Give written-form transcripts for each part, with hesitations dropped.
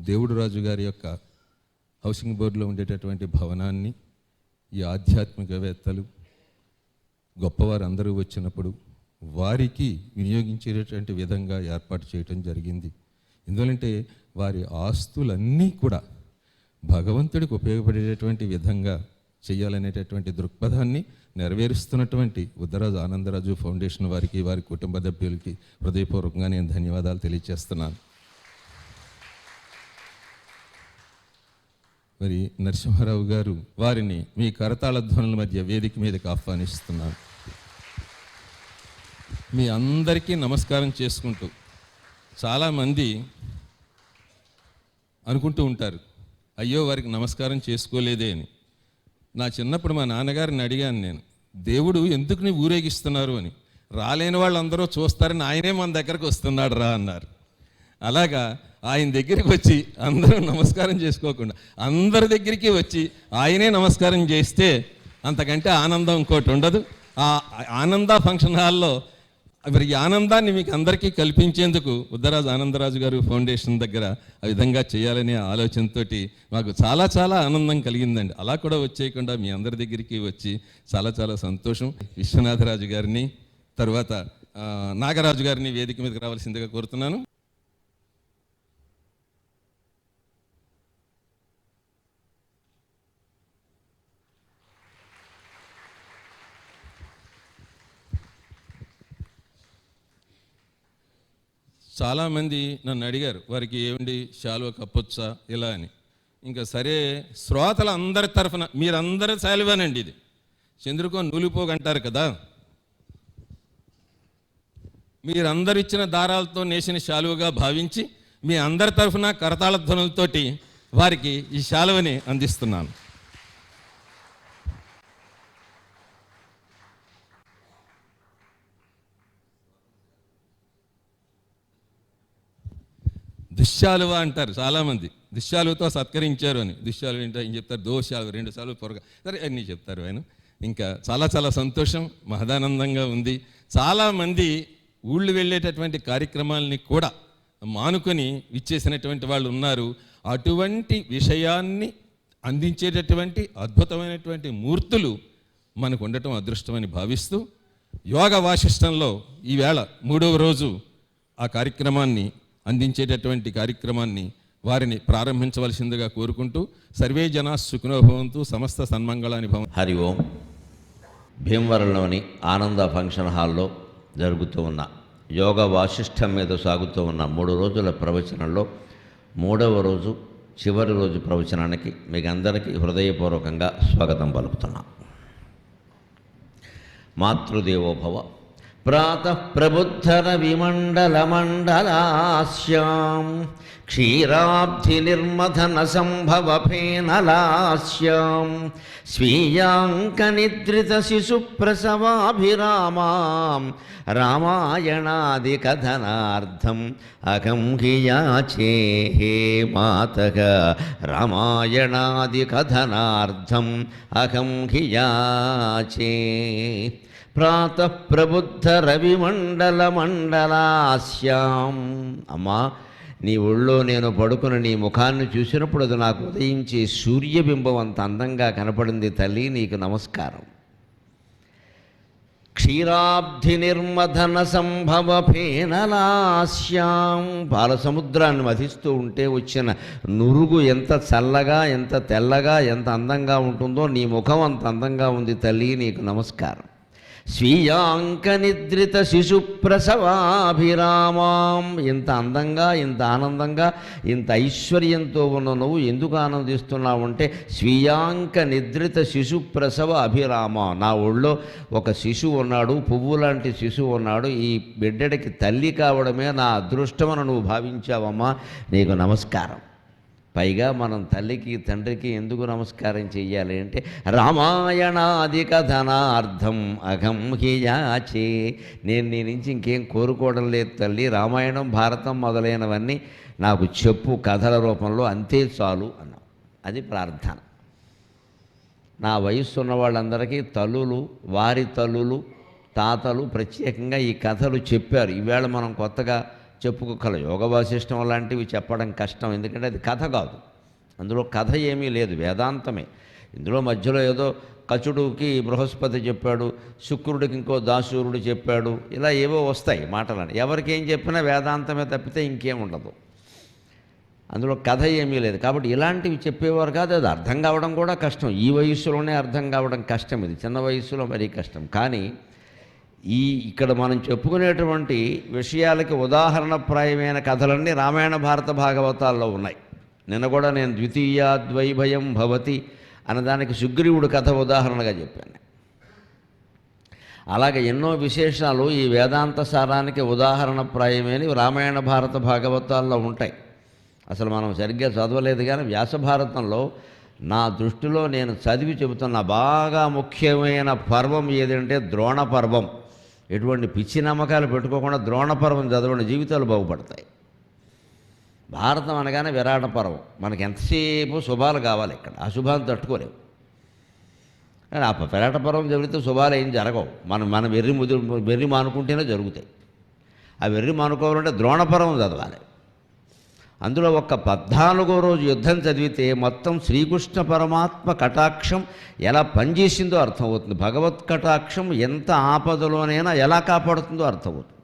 దేవుడు రాజు గారి యొక్క హౌసింగ్ బోర్డులో ఉండేటటువంటి భవనాన్ని ఈ ఆధ్యాత్మికవేత్తలు గొప్పవారు అందరూ వచ్చినప్పుడు వారికి వినియోగించేటటువంటి విధంగా ఏర్పాటు చేయటం జరిగింది. ఎందుకంటే వారి ఆస్తులన్నీ కూడా భగవంతుడికి ఉపయోగపడేటటువంటి విధంగా చేయాలనేటటువంటి దృక్పథాన్ని నెరవేరుస్తున్నటువంటి ఉద్దరాజు ఆనందరాజు ఫౌండేషన్ వారికి, వారి కుటుంబ సభ్యులకి హృదయపూర్వకంగా నేను ధన్యవాదాలు తెలియజేస్తున్నాను. మరి నరసింహారావు గారు వారిని మీ కరతాళ ధ్వనుల మధ్య వేదిక మీదకి ఆహ్వానిస్తున్నాను. మీ అందరికీ నమస్కారం చేసుకుంటూ, చాలామంది అనుకుంటూ ఉంటారు, అయ్యో వారికి నమస్కారం చేసుకోలేదే అని. నా చిన్నప్పుడు మా నాన్నగారిని అడిగాను నేను, దేవుడు ఎందుకు నీ ఊరేగిస్తున్నారు అని. రాలేని వాళ్ళందరూ చూస్తారని ఆయనే మన దగ్గరకు వస్తున్నాడు రా అన్నారు. అలాగా ఆయన దగ్గరికి వచ్చి అందరూ నమస్కారం చేసుకోకుండా అందరి దగ్గరికి వచ్చి ఆయనే నమస్కారం చేస్తే అంతకంటే ఆనందం ఇంకోటి ఉండదు. ఆ ఆనంద ఫంక్షన్ హాల్లో మరి ఈ ఆనందాన్ని మీకు అందరికీ కల్పించేందుకు ఉద్దరాజు ఆనందరాజు గారు ఫౌండేషన్ దగ్గర ఆ విధంగా చేయాలనే ఆలోచనతో మాకు చాలా చాలా ఆనందం కలిగిందండి. అలా కూడా వచ్చేయకుండా మీ అందరి దగ్గరికి వచ్చి చాలా చాలా సంతోషం. విశ్వనాథరాజు గారిని, తర్వాత నాగరాజు గారిని వేదిక మీదకి రావాల్సిందిగా కోరుతున్నాను. చాలామంది నన్ను అడిగారు, వారికి ఏమండి శాలువ కప్పొచ్చా ఇలా అని. ఇంకా సరే, శ్రోతల అందరి తరఫున మీరందరూ శాలువానండి, ఇది చంద్రుకో నూలిపోగు అంటారు కదా, మీరందరు ఇచ్చిన దారాలతో నేసిన శాలువగా భావించి మీ అందరి తరఫున కరతాళ ధ్వనులతోటి వారికి ఈ శాలువని అందిస్తున్నాను. దుశ్శాలువ అంటారు చాలామంది, దుశ్శాలువతో సత్కరించారు అని. దుశ్శాలువ ఏంటో ఏం చెప్తారు, దోశాలువ, 2 సార్లు పొరగా, సరే అన్నీ చెప్తారు ఆయన. ఇంకా చాలా చాలా సంతోషం, మహదానందంగా ఉంది. చాలామంది ఊళ్ళు వెళ్ళేటటువంటి కార్యక్రమాలని కూడా మానుకొని ఇచ్చేసినటువంటి వాళ్ళు ఉన్నారు. అటువంటి విషయాన్ని అందించేటటువంటి అద్భుతమైనటువంటి మూర్తులు మనకు ఉండటం అదృష్టమని భావిస్తూ, యోగ వాసిష్టంలో ఈవేళ 3వ రోజు ఆ కార్యక్రమాన్ని అందించేటటువంటి కార్యక్రమాన్ని వారిని ప్రారంభించవలసిందిగా కోరుకుంటూ, సర్వే జనా సుఖినో భవంతు, సమస్త సన్మంగళాని భవంతు. హరి ఓం. భీమవరంలోని ఆనంద ఫంక్షన్ హాల్లో జరుగుతూ ఉన్న యోగ వాసిష్టం మీద సాగుతూ ఉన్న 3 రోజుల ప్రవచనంలో 3వ రోజు చివరి రోజు ప్రవచనానికి మీకు అందరికీ హృదయపూర్వకంగా స్వాగతం పలుకుతున్నాం. మాతృదేవోభవ. ప్రాతః ప్రబుద్ధర విమండలమండలాస్యాం క్షీరాబ్ధినిర్మథన సంభవ ఫేనలాస్యాం స్వీయాంకనిద్రిత శిశుప్రసవాభిరామాం రామాయణాదికథనార్థం అహం హి యాచే హే మాతః రామాయణాదికథనార్థం అహం హి యాచే. ప్రాతః ప్రబుద్ధ రవిమండలమండలాస్యాం. అమ్మా, నీ ఒళ్ళో నేను పడుకుని నీ ముఖాన్ని చూసినప్పుడు అది నాకు ఉదయించే సూర్యబింబం అంత అందంగా కనపడింది తల్లి, నీకు నమస్కారం. క్షీరాబ్ధి నిర్మథన సంభవ ఫేనలాస్యాం. పాలసముద్రాన్ని మధిస్తూ ఉంటే వచ్చిన నురుగు ఎంత చల్లగా, ఎంత తెల్లగా, ఎంత అందంగా ఉంటుందో నీ ముఖం అంత అందంగా ఉంది తల్లి, నీకు నమస్కారం. స్వీయాంకనిద్రిత శిశుప్రసవాభిరామాం. ఇంత అందంగా, ఇంత ఆనందంగా, ఇంత ఐశ్వర్యంతో ఉన్న నువ్వు ఎందుకు ఆనందిస్తున్నావు అంటే, స్వీయాంక నిద్రిత శిశుప్రసవ అభిరామ. నా ఒళ్ళో ఒక శిశువు ఉన్నాడు, పువ్వు లాంటి శిశువు ఉన్నాడు. ఈ బిడ్డడికి తల్లి కావడమే నా అదృష్టమని నువ్వు భావించావమ్మా, నీకు నమస్కారం. పైగా మనం తల్లికి తండ్రికి ఎందుకు నమస్కారం చెయ్యాలి అంటే, రామాయణాది కథనార్థం అహం హి యాచే. నేను నీ నుంచి ఇంకేం కోరుకోవడం లేదు తల్లి, రామాయణం భారతం మొదలైనవన్నీ నాకు చెప్పు కథల రూపంలో, అంతే చాలు అన్నాం. అది ప్రార్థన. నా వయస్సు ఉన్న వాళ్ళందరికీ తల్లులు, వారి తల్లులు, తాతలు ప్రత్యేకంగా ఈ కథలు చెప్పారు. ఈవేళ మనం కొత్తగా చెప్పుకోగల యోగ వాసిష్టం లాంటివి చెప్పడం కష్టం, ఎందుకంటే అది కథ కాదు, అందులో కథ ఏమీ లేదు, వేదాంతమే. ఇందులో మధ్యలో ఏదో కచుడుకి బృహస్పతి చెప్పాడు, శుక్రుడికి ఇంకో దాసూరుడు చెప్పాడు, ఇలా ఏవో వస్తాయి మాటలని. ఎవరికి ఏం చెప్పినా వేదాంతమే తప్పితే ఇంకేం ఉండదు, అందులో కథ ఏమీ లేదు. కాబట్టి ఇలాంటివి చెప్పేవారు కాదు, అది అర్థం కావడం కూడా కష్టం. ఈ వయస్సులోనే అర్థం కావడం కష్టం, ఇది చిన్న వయస్సులో మరీ కష్టం. కానీ ఇక్కడ మనం చెప్పుకునేటువంటి విషయాలకి ఉదాహరణప్రాయమైన కథలన్నీ రామాయణ భారత భాగవతాల్లో ఉన్నాయి. నిన్న కూడా నేను ద్వితీయాద్వైభయం భవతి అన్నదానికి సుగ్రీవుడు కథ ఉదాహరణగా చెప్పాను. అలాగే ఎన్నో విశేషాలు ఈ వేదాంత సారానికి ఉదాహరణప్రాయమైనవి రామాయణ భారత భాగవతాల్లో ఉంటాయి. అసలు మనం సరిగ్గా చదవలేదు, కానీ వ్యాస భారతంలో నా దృష్టిలో నేను చదివి చెబుతున్న బాగా ముఖ్యమైన పర్వం ఏదంటే ద్రోణ పర్వం. ఎటువంటి పిచ్చి నమ్మకాలు పెట్టుకోకుండా ద్రోణ పర్వం చదవండి, జీవితాలు బాగుపడతాయి. భారతం అనగానే విరాట పర్వం, మనకి ఎంతసేపు శుభాలు కావాలి, ఇక్కడ అశుభాలు తట్టుకోలేవు. కానీ ఆ విరాట పర్వం జరిగితే శుభాలు ఏం జరగవు, మనం వెర్రి మానుకుంటేనే జరుగుతాయి. ఆ వెర్రి మానుకోవాలంటే ద్రోణ పర్వం చదవాలి. అందులో ఒక్క 14వ రోజు యుద్ధం చదివితే మొత్తం శ్రీకృష్ణ పరమాత్మ కటాక్షం ఎలా పనిచేసిందో అర్థమవుతుంది. భగవత్ కటాక్షం ఎంత ఆపదలోనైనా ఎలా కాపాడుతుందో అర్థమవుతుంది.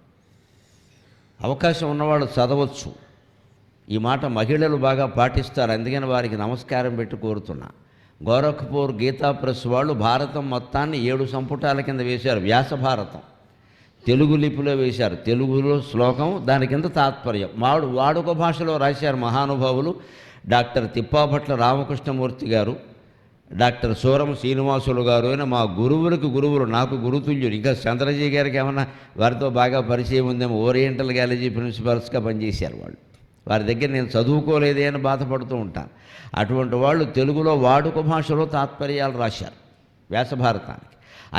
అవకాశం ఉన్నవాళ్ళు చదవచ్చు. ఈ మాట మహిళలు బాగా పాటిస్తారు, అందుకని వారికి నమస్కారం పెట్టి కోరుతున్నా. గోరఖ్పూర్ గీతా ప్రెస్ వాళ్ళు భారతం మొత్తాన్ని 7 సంపుటాల కింద వేశారు. వ్యాస భారతం తెలుగు లిపిలో వేశారు, తెలుగులో శ్లోకం, దాని కింద తాత్పర్యం వాడుక భాషలో రాశారు మహానుభావులు. డాక్టర్ తిప్పాపట్ల రామకృష్ణమూర్తి గారు, డాక్టర్ సూరం శ్రీనివాసులు గారు అయినా మా గురువులకు గురువులు, నాకు గురుతుల్యులు. ఇంకా చంద్రజీ గారికి ఏమన్నా వారితో బాగా పరిచయం ఉందేమో, ఓరియంటల్ కాలేజీ ప్రిన్సిపాల్స్గా పనిచేశారు వాళ్ళు. వారి దగ్గర నేను చదువుకోలేదే అని బాధపడుతూ ఉంటాను. అటువంటి వాళ్ళు తెలుగులో వాడుక భాషలో తాత్పర్యాలు రాశారు వ్యాసభారతానికి.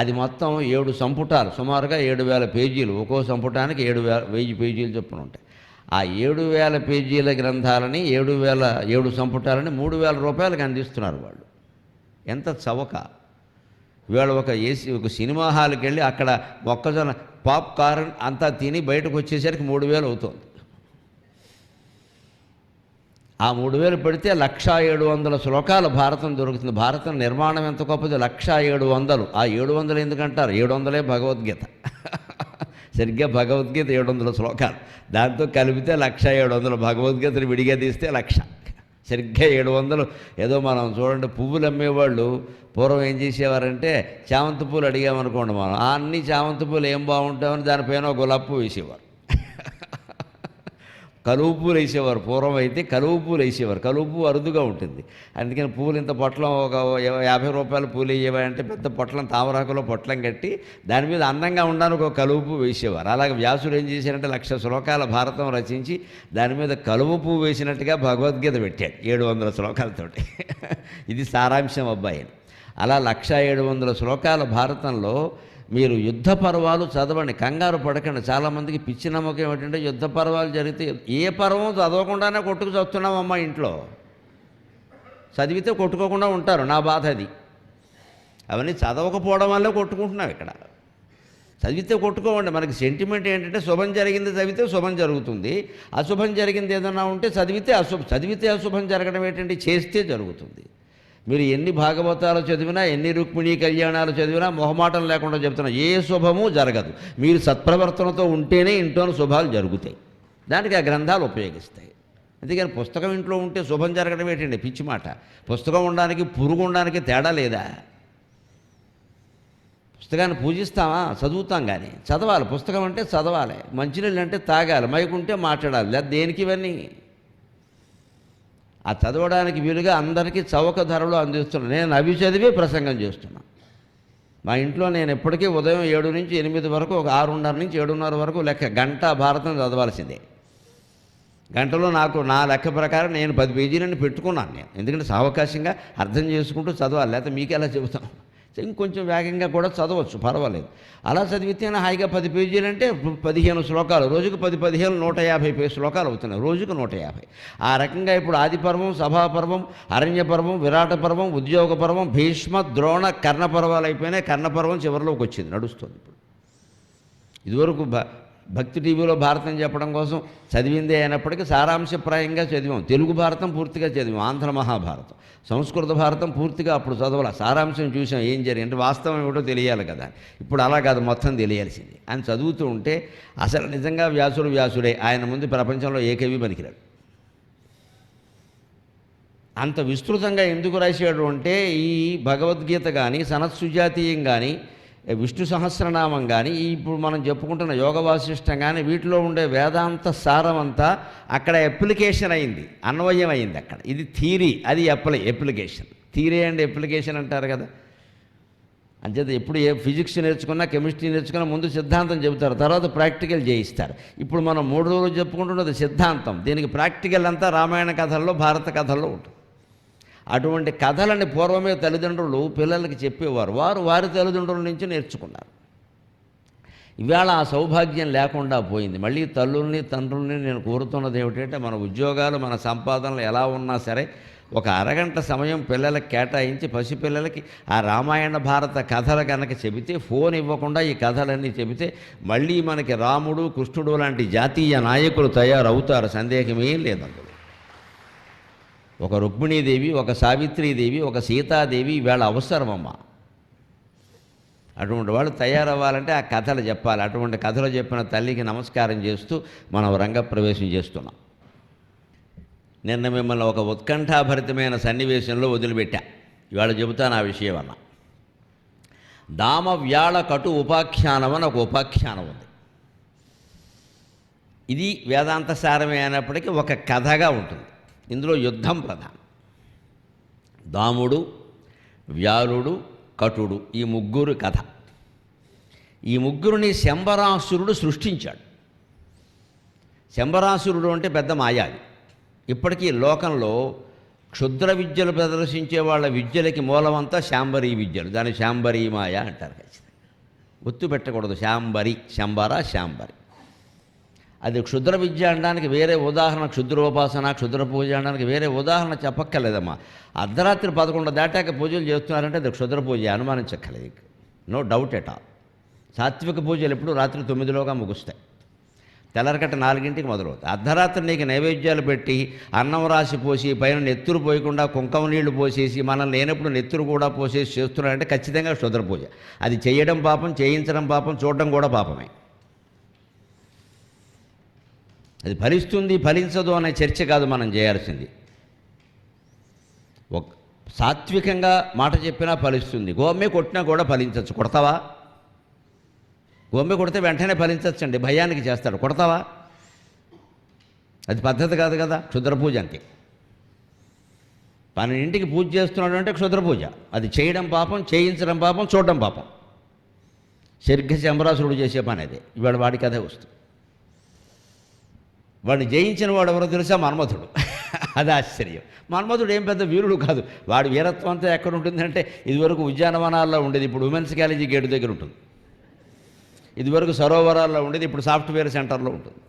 అది మొత్తం 7 సంపుటాలు, సుమారుగా 7,000 పేజీలు. ఒక్కో సంపుటానికి 1000 పేజీలు చొప్పున ఉంటాయి. ఆ 7,000 పేజీల గ్రంథాలని 7 సంపుటాలని 3,000 రూపాయలకు అందిస్తున్నారు వాళ్ళు. ఎంత చవక! ఇవాళ ఒక సినిమా హాల్కి వెళ్ళి అక్కడ మొక్కజొన్న పాప్కార్న్ అంతా తిని బయటకు వచ్చేసరికి 3,000 అవుతుంది. ఆ 3,000 పెడితే 1,700 శ్లోకాల భారతం దొరుకుతుంది. భారతం నిర్మాణం ఎంత గొప్పది, 1,700. ఆ 700 ఎందుకంటారు, 700 భగవద్గీత. సరిగ్గా భగవద్గీత 700 శ్లోకాలు, దాంతో కలిపితే 1,700. భగవద్గీతను విడిగా తీస్తే 1,00,000. సరిగ్గా 700. ఏదో మనం చూడండి, పువ్వులు అమ్మేవాళ్ళు పూర్వం ఏం చేసేవారంటే, చామంతి పూలు అడిగామనుకోండి, మనం అన్ని చామంతి పూలు ఏం బాగుంటామని దానిపైన గులాబీ పువ్వు వేసేవారు. కలువు పూలు వేసేవారు. పూర్వం అయితే కలువు పూలు వేసేవారు. కలువు పువ్వు అరుదుగా ఉంటుంది, అందుకని పువ్వులు ఇంత పొట్లం ఒక 50 రూపాయల పూలు వేయేవారంటే పెద్ద పొట్లం తామరాకులో పొట్లం కట్టి దాని మీద అందంగా ఉండడానికి ఒక కలువు పువ్వు వేసేవారు. అలాగే వ్యాసుడు ఏం చేశారంటే 1,00,000 శ్లోకాల భారతం రచించి దాని మీద కలువు పువ్వు వేసినట్టుగా భగవద్గీత పెట్టాడు 700 శ్లోకాలతోటి. ఇది సారాంశం అబ్బాయి. అలా 1,700 శ్లోకాల భారతంలో మీరు యుద్ధ పర్వాలు చదవండి, కంగారు పడకండి. చాలామందికి పిచ్చి నమ్మకం ఏమిటంటే యుద్ధ పర్వాలు జరిగితే ఏ పర్వం చదవకుండానే కొట్టుకు చదువుతున్నామమ్మా ఇంట్లో. చదివితే కొట్టుకోకుండా ఉంటారు, నా బాధ అది. అవన్నీ చదవకపోవడం వల్లే కొట్టుకుంటున్నాం ఇక్కడ. చదివితే కొట్టుకోవండి. మనకి సెంటిమెంట్ ఏంటంటే శుభం జరిగింది చదివితే శుభం జరుగుతుంది, అశుభం జరిగింది ఏదన్నా ఉంటే చదివితే అశుభం జరగడం ఏంటంటే చేస్తే జరుగుతుంది. మీరు ఎన్ని భాగవతాలు చదివినా, ఎన్ని రుక్మిణీ కళ్యాణాలు చదివినా మొహమాటం లేకుండా చెప్తున్నా, ఏ శుభము జరగదు. మీరు సత్ప్రవర్తనతో ఉంటేనే ఇంట్లో శుభాలు జరుగుతాయి. దానికి ఆ గ్రంథాలు ఉపయోగిస్తాయి. అందుకని పుస్తకం ఇంట్లో ఉంటే శుభం జరగడం ఏంటండి, పిచ్చి మాట. పుస్తకం ఉండడానికి పురుగు ఉండడానికి తేడా లేదా? పుస్తకాన్ని పూజిస్తామా, చదువుతాం, కానీ చదవాలి. పుస్తకం అంటే చదవాలి, మంచినీళ్ళు అంటే తాగాలి, మైకుంటే మాట్లాడాలి. లేదా దేనికి ఇవన్నీ? ఆ చదవడానికి వీలుగా అందరికీ చౌక ధరలో అందిస్తున్నాను. నేను అవి చదివే ప్రసంగం చేస్తున్నాను. మా ఇంట్లో నేను ఎప్పటికీ ఉదయం 7 నుంచి 8 వరకు, ఒక 6:30 నుంచి 7:30 వరకు లెక్క గంట భారతం చదవాల్సిందే. గంటలో నాకు నా లెక్క ప్రకారం నేను 10 పేజీలని పెట్టుకున్నాను నేను. ఎందుకంటే సావకాశంగా అర్థం చేసుకుంటూ చదవాలి, లేకపోతే మీకు ఎలా చెబుతాం. ఇంకొంచెం వేగంగా కూడా చదవచ్చు, పర్వాలేదు. అలా చదివితే హాయిగా 10 పేజీలు అంటే 15 శ్లోకాలు, రోజుకు 10-15 150 శ్లోకాలు అవుతున్నాయి, రోజుకు 150. ఆ రకంగా ఇప్పుడు ఆదిపర్వం, సభాపర్వం, అరణ్య పర్వం, విరాట పర్వం, ఉద్యోగ పర్వం, భీష్మ, ద్రోణ, కర్ణ పర్వాలు అయిపోయినాయి. కర్ణ పర్వం చివరిలోకి వచ్చింది, నడుస్తుంది ఇప్పుడు. ఇదివరకు భక్తి టీవీలో భారతం చెప్పడం కోసం చదివిందే అయినప్పటికీ సారాంశప్రాయంగా చదివాం. తెలుగు భారతం పూర్తిగా చదివాం, ఆంధ్ర మహాభారతం. సంస్కృత భారతం పూర్తిగా అప్పుడు చదవాల, సారాంశం చూసాం ఏం జరిగింది, వాస్తవం ఏమిటో తెలియాలి కదా. ఇప్పుడు అలా కాదు, మొత్తం తెలియాల్సింది. ఆయన చదువుతూ ఉంటే అసలు నిజంగా వ్యాసుడే, ఆయన ముందు ప్రపంచంలో ఏ కవి పనికిరాడు. అంత విస్తృతంగా ఎందుకు రాశాడు అంటే, ఈ భగవద్గీత కానీ, సనత్సుజాతీయం కానీ, విష్ణు సహస్రనామం కానీ, ఇప్పుడు మనం చెప్పుకుంటున్న యోగ వాసిష్టం కానీ, వీటిలో ఉండే వేదాంత సారం అంతా అక్కడ అప్లికేషన్ అయింది, అన్వయం అయింది అక్కడ. ఇది థీరీ, అది అప్లికేషన్. థీరీ అండ్ అప్లికేషన్ అంటారు కదా. అంచేత ఎప్పుడు ఏ ఫిజిక్స్ నేర్చుకున్నా, కెమిస్ట్రీ నేర్చుకున్నా ముందు సిద్ధాంతం చెబుతారు, తర్వాత ప్రాక్టికల్ చేయిస్తారు. ఇప్పుడు మనం 3 రోజులు చెప్పుకుంటున్నది సిద్ధాంతం, దీనికి ప్రాక్టికల్ అంతా రామాయణ కథల్లో, భారత కథల్లో ఉంటుంది. అటువంటి కథలని పూర్వమే తల్లిదండ్రులు పిల్లలకి చెప్పేవారు, వారి తల్లిదండ్రుల నుంచి నేర్చుకున్నారు. ఇవాళ ఆ సౌభాగ్యం లేకుండా పోయింది. మళ్ళీ తల్లుల్ని తండ్రుల్ని నేను కోరుతున్నది ఏమిటంటే, మన ఉద్యోగాలు, మన సంపాదనలు ఎలా ఉన్నా సరే ఒక అరగంట సమయం పిల్లలకి కేటాయించి, పసిపిల్లలకి ఆ రామాయణ భారత కథలు కనుక చెబితే, ఫోన్ ఇవ్వకుండా ఈ కథలన్నీ చెబితే మళ్ళీ మనకి రాముడు, కృష్ణుడు లాంటి జాతీయ నాయకులు తయారవుతారు, సందేహమేం లేదండి. ఒక రుక్మిణీదేవి, ఒక సావిత్రీదేవి, ఒక సీతాదేవి ఇవాళ అవసరమమ్మా. అటువంటి వాళ్ళు తయారవ్వాలంటే ఆ కథలు చెప్పాలి. అటువంటి కథలు చెప్పిన తల్లికి నమస్కారం చేస్తూ మనం రంగప్రవేశం చేస్తున్నాం. నిన్న మిమ్మల్ని ఒక ఉత్కంఠాభరితమైన సన్నివేశంలో వదిలిపెట్టా, ఇవాళ చెబుతాను ఆ విషయం అన్న. దామవ్యాళ కటు ఉపాఖ్యానం అని ఒక ఉపాఖ్యానం ఉంది. ఇది వేదాంత సారమే అయినప్పటికీ ఒక కథగా ఉంటుంది. ఇందులో యుద్ధం ప్రధానం. దాముడు, వ్యాలుడు, కటుడు, ఈ ముగ్గురు కథ. ఈ ముగ్గురిని శంబరాసురుడు సృష్టించాడు. శంబరాసురుడు అంటే పెద్ద మాయావి. ఇప్పటికీ లోకంలో క్షుద్ర విద్యలు ప్రదర్శించే వాళ్ళ విద్యలకి మూలమంతా శాంబరీ విద్యలు. దాన్ని శాంబరీ మాయ అంటారు. ఖచ్చితంగా ఒత్తు పెట్టకూడదు, శాంబరి. అది క్షుద్ర విద్య అనడానికి వేరే ఉదాహరణ, క్షుద్రోపాసన, క్షుద్ర పూజ అనడానికి వేరే ఉదాహరణ చెప్పక్కర్లేదమ్మా. అర్ధరాత్రి 11 దాటాక పూజలు చేస్తున్నారంటే అది క్షుద్ర పూజ, అనుమానించక్కర్లేదు. No doubt at all. సాత్విక పూజలు ఎప్పుడు రాత్రి 9లోగా ముగుస్తాయి, తెల్లరకట్ట 4ంటికి మొదలవుతాయి. అర్ధరాత్రి నీకు నైవేద్యాలు పెట్టి అన్నం రాసి పోసి పైన నెత్తురు పోయకుండా కుంకుమ నీళ్లు పోసేసి, మనం లేనప్పుడు నెత్తురు కూడా పోసేసి చేస్తున్నారంటే ఖచ్చితంగా క్షుద్ర పూజ. అది చేయడం పాపం, చేయించడం పాపం, చూడడం కూడా పాపమే. అది ఫలిస్తుంది ఫలించదు అనే చర్చ కాదు మనం చేయాల్సింది. ఒక సాత్వికంగా మాట చెప్పినా ఫలిస్తుంది. గోమ్మె కొట్టినా కూడా ఫలించవచ్చు. కొడతావా? గోమ్మె కొడితే వెంటనే ఫలించవచ్చండి, భయానికి చేస్తాడు. కొడతావా? అది పద్ధతి కాదు కదా. క్షుద్ర పూజ అంతే. 12ంటికి పూజ చేస్తున్నాడు అంటే క్షుద్ర పూజ. అది చేయడం పాపం, చేయించడం పాపం, చూడడం పాపం. సరిగ్గా శంబరాసురుడు చేసే పని అదే. ఇవాళ వాడికి అదే వస్తుంది. వాడిని జయించిన వాడు ఎవరో తెలుసా? మన్మథుడు. అది ఆశ్చర్యం. మన్మథుడు ఏం పెద్ద వీరుడు కాదు. వాడి వీరత్వం అంతా ఎక్కడ ఉంటుందంటే, ఇదివరకు ఉద్యానవనాల్లో ఉండేది, ఇప్పుడు ఉమెన్స్ కాలేజీ గేటు దగ్గర ఉంటుంది. ఇదివరకు సరోవరాల్లో ఉండేది, ఇప్పుడు సాఫ్ట్వేర్ సెంటర్లో ఉంటుంది.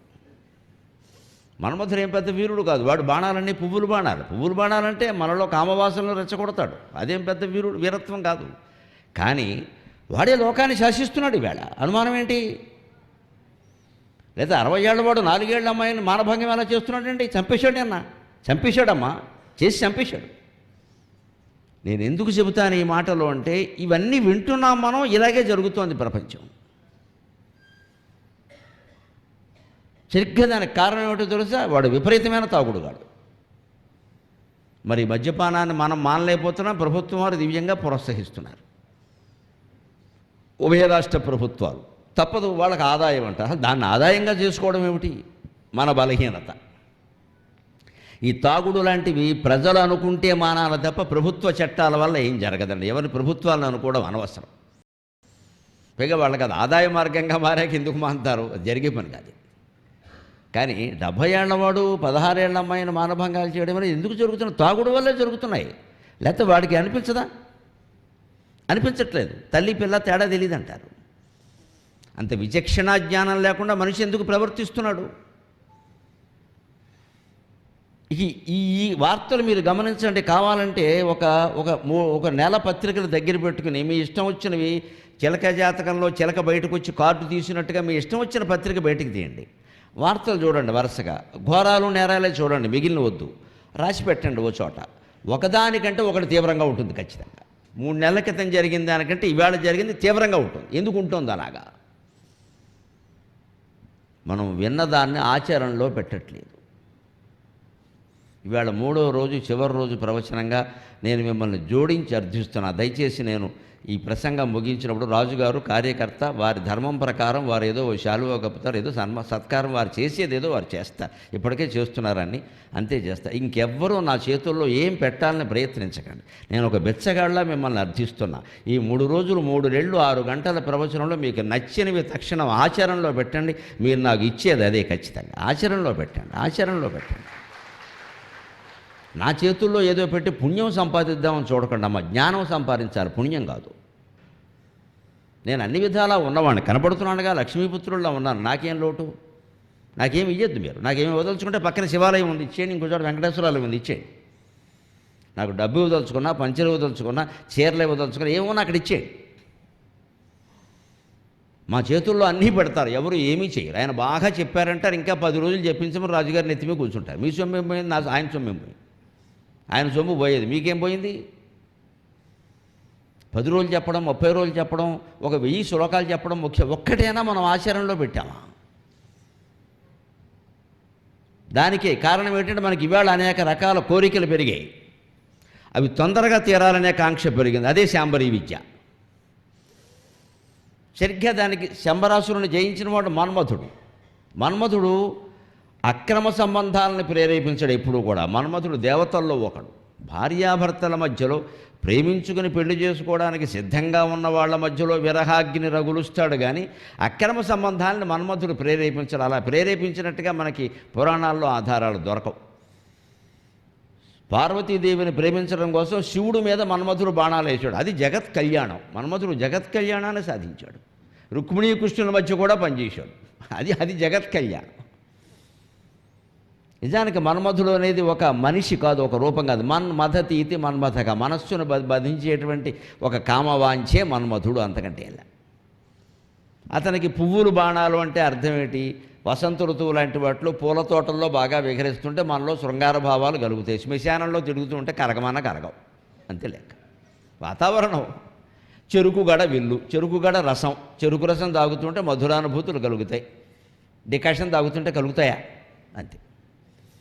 మన్మథుడు ఏం పెద్ద వీరుడు కాదు. వాడు బాణాలన్నీ పువ్వులు బాణాలంటే మనలో కామవాసనలు రెచ్చగొడతాడు. అదేం పెద్ద వీరత్వం కాదు. కానీ వాడే లోకాన్ని శాసిస్తున్నాడు ఈవేళ. అనుమానం ఏంటి? లేదా 60 ఏళ్ళ వాడు 4 ఏళ్ళ అమ్మాయిని మానభంగం ఎలా చేస్తున్నాడండి? చంపేశాడమ్మా, చేసి చంపేశాడు. నేను ఎందుకు చెబుతాను ఈ మాటలు అంటే, ఇవన్నీ వింటున్నాం మనం, ఇలాగే జరుగుతోంది ప్రపంచం. సరిగ్గా దానికి కారణం ఏమిటో తెలుసా? వాడు విపరీతమైన తాగుడుగాడు. మరి మద్యపానాన్ని మనం మానలేకపోతున్నాం, ప్రభుత్వం వారు దివ్యంగా ప్రోత్సహిస్తున్నారు. ఉభయ రాష్ట్ర ప్రభుత్వాలు తప్పదు, వాళ్ళకి ఆదాయం అంట. దాన్ని ఆదాయంగా చేసుకోవడం ఏమిటి? మన బలహీనత. ఈ తాగుడు లాంటివి ప్రజలు అనుకుంటే మానాల తప్ప ప్రభుత్వ చట్టాల వల్ల ఏం జరగదండి. ఎవరి ప్రభుత్వాలను అనుకోవడం అనవసరం. పైగా వాళ్ళకి అది ఆదాయ మార్గంగా మారాక ఎందుకు మాంటారు? అది జరిగే పని కాదు. కానీ 70 ఏళ్లవాడు 16 ఏళ్ల అమ్మాయిని మానభంగాలు చేయడం అనేది ఎందుకు జరుగుతున్నాయి? తాగుడు వల్లే జరుగుతున్నాయి. లేకపోతే వాడికి అనిపించదా? అనిపించట్లేదు. తల్లి పిల్ల తేడా తెలియదంటారు. అంత విచక్షణా జ్ఞానం లేకుండా మనిషి ఎందుకు ప్రవర్తిస్తున్నాడు? ఈ వార్తలు మీరు గమనించండి. కావాలంటే ఒక నెల పత్రికలు దగ్గర పెట్టుకుని మీ ఇష్టం వచ్చినవి చిలక జాతకంలో చిలక బయటకు వచ్చి కార్డు తీసినట్టుగా మీ ఇష్టం వచ్చిన పత్రిక బయటికి తీయండి, వార్తలు చూడండి, వరుసగా ఘోరాలు నేరాలే చూడండి, మిగిలిన వద్దు, రాసి పెట్టండి ఓ చోట. ఒకదానికంటే ఒకటి తీవ్రంగా ఉంటుంది ఖచ్చితంగా. 3 నెలల క్రితం జరిగిన దానికంటే ఇవాళ జరిగింది తీవ్రంగా ఉంటుంది. ఎందుకు ఉంటుంది అలాగా? మనం విన్నదాన్ని ఆచరణలో పెట్టట్లేదు. ఇవాళ 3వ రోజు చివరి రోజు ప్రవచనంగా నేను మిమ్మల్ని జోడించి అర్థిస్తున్నా. దయచేసి నేను ఈ ప్రసంగం ముగించినప్పుడు రాజుగారు కార్యకర్త వారి ధర్మం ప్రకారం వారు ఏదో శాలువా కప్పుతారు, ఏదో సత్కారం వారు చేసేదేదో వారు చేస్తారు, ఇప్పటికే చేస్తున్నారని అంతే చేస్తారు. ఇంకెవ్వరూ నా చేతుల్లో ఏం పెట్టాలని ప్రయత్నించకండి. నేను ఒక బెచ్చగాళ్ళ మిమ్మల్ని అర్థిస్తున్నా. ఈ 3 రోజులు 3 నెలలు 6 గంటల ప్రవచనంలో మీకు నచ్చినవి తక్షణం ఆచరణలో పెట్టండి. మీరు నాకు ఇచ్చేది అదే ఖచ్చితంగా. ఆచరణలో పెట్టండి. నా చేతుల్లో ఏదో పెట్టి పుణ్యం సంపాదిద్దామని చూడకండి అమ్మ. జ్ఞానం సంపాదించాలి, పుణ్యం కాదు. నేను అన్ని విధాలా ఉన్నవాడిని, కనపడుతున్నానుగా, లక్ష్మీపుత్రుల్లో ఉన్నాను. నాకేం లోటు? నాకేమి ఇయ్యద్దు మీరు. నాకేమి వదలుచుకుంటే పక్కన శివాలయం ఉంది, ఇచ్చేయండి. ఇంకో చోట వెంకటేశ్వరాలయం ఉంది, ఇచ్చేయండి. నాకు డబ్బు ఇవ్వదలుచుకున్నా, పంచలు ఇవ్వదలుచుకున్నా, చీరలు ఇవ్వదలుచుకున్నా, ఏమన్నా అక్కడ ఇచ్చేయండి. మా చేతుల్లో అన్నీ పెడతారు, ఎవరు ఏమీ చేయరు. ఆయన బాగా చెప్పారంటారు, ఇంకా 10 రోజులు చెప్పించమని రాజుగారిని ఎత్తిమే కూర్చుంటారు. మీ సొమ్ము ఏం పోయింది? ఆయన సొమ్ము ఏం పోయింది? ఆయన సొమ్ము పోయేది, మీకేం పోయింది? 10 రోజులు చెప్పడం, 30 రోజులు చెప్పడం, ఒక 1000 శ్లోకాలు చెప్పడం ముఖ్యం. ఒక్కటైనా మనం ఆచరణలో పెట్టామా? దానికే కారణం ఏంటంటే మనకి ఇవాళ అనేక రకాల కోరికలు పెరిగాయి, అవి తొందరగా తీరాలనే కాంక్ష పెరిగింది. అదే శాంబరీ విద్య. సరిగ్గా దానికి శంబరాసురుని జయించిన వాడు మన్మథుడు అక్రమ సంబంధాలను ప్రేరేపించాడు ఎప్పుడూ కూడా. మన్మథుడు దేవతల్లో ఒకడు. భార్యాభర్తల మధ్యలో ప్రేమించుకుని పెళ్లి చేసుకోవడానికి సిద్ధంగా ఉన్న వాళ్ళ మధ్యలో విరహాగ్ని రగులుస్తాడు, కానీ అక్రమ సంబంధాలను మన్మథుడు ప్రేరేపించాడు. అలా ప్రేరేపించినట్టుగా మనకి పురాణాల్లో ఆధారాలు దొరకవు. పార్వతీదేవిని ప్రేమించడం కోసం శివుడు మీద మన్మథుడు బాణాలు వేసాడు. అది జగత్ కళ్యాణం. మన్మథుడు జగత్ కళ్యాణాన్ని సాధించాడు. రుక్మిణీ కృష్ణుల మధ్య కూడా పనిచేశాడు. అది జగత్ కళ్యాణం. నిజానికి మన్మథుడు అనేది ఒక మనిషి కాదు, ఒక రూపం కాదు. మన్మథతి ఇది మన్మథక, మనస్సును బాధించేటువంటి ఒక కామవాంఛే మన్మథుడు, అంతకంటే ఇలా. అతనికి పువ్వులు బాణాలు అంటే అర్థం ఏంటి? వసంత ఋతువు లాంటి వాటిలో పూల తోటల్లో బాగా విహరిస్తుంటే మనలో శృంగార భావాలు కలుగుతాయి. శ్మశానంలో తిరుగుతూ ఉంటే కరగవు, అంతే లెక్క. వాతావరణం. చెరుకుగడ విల్లు, చెరుకుగడ రసం, చెరుకు రసం తాగుతుంటే మధురానుభూతులు కలుగుతాయి. డికాషన్ తాగుతుంటే కలుగుతాయా? అంతే.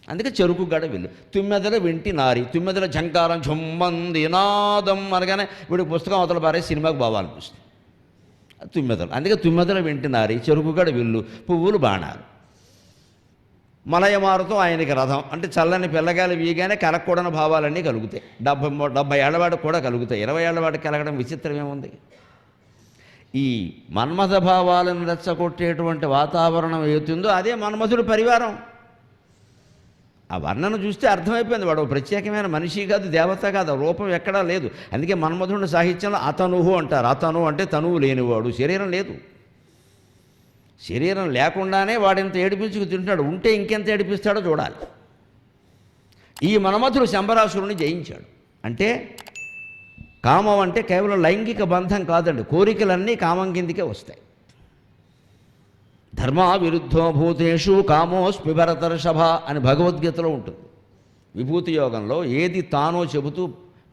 అందుకే చెరుకుగడ విల్లు. తుమ్మెదల వింటి నారి, తుమ్మెదల ఝంకారం ఝుమ్మంది నాదం అనగానే వీడికి పుస్తకం అవతల పారే సినిమాకు పోవాలనిపిస్తుంది. తుమ్మెదలు. అందుకే తుమ్మెదల వింటి నారి, చెరుకుగడ విల్లు, పువ్వులు బాణాలు. మలయమారుతో ఆయనకి రథం అంటే చల్లని పిల్లగాలి వీయగానే కలగకూడని భావాలన్నీ కలుగుతాయి. 70 ఏళ్లవాడికి కూడా కలుగుతాయి. 20 ఏళ్లవాడికి కలగడం విచిత్రం ఏముంది? ఈ మన్మథ భావాలను రెచ్చగొట్టేటువంటి వాతావరణం ఏతుందో అదే మన్మథుడి పరివారం. ఆ వర్ణను చూస్తే అర్థమైపోయింది, వాడు ప్రత్యేకమైన మనిషి కాదు, దేవత కాదు, రూపం ఎక్కడా లేదు. అందుకే మన్మథుడి సాహిత్యంలో అతనుహు అంటారు. అతను అంటే తనువు లేనివాడు, శరీరం లేదు. శరీరం లేకుండానే వాడింత ఏడిపించుకు తింటున్నాడు, ఉంటే ఇంకెంత ఏడిపిస్తాడో చూడాలి. ఈ మన్మథుడు శంబరాసురుని జయించాడు. అంటే కామం అంటే కేవలం లైంగిక బంధం కాదండి, కోరికలన్నీ కామం కిందికే వస్తాయి. ధర్మా విరుద్ధో భూతేషు కామోస్మి భరతర్షభ అని భగవద్గీతలో ఉంటుంది. విభూతి యోగంలో ఏది తానో చెబుతూ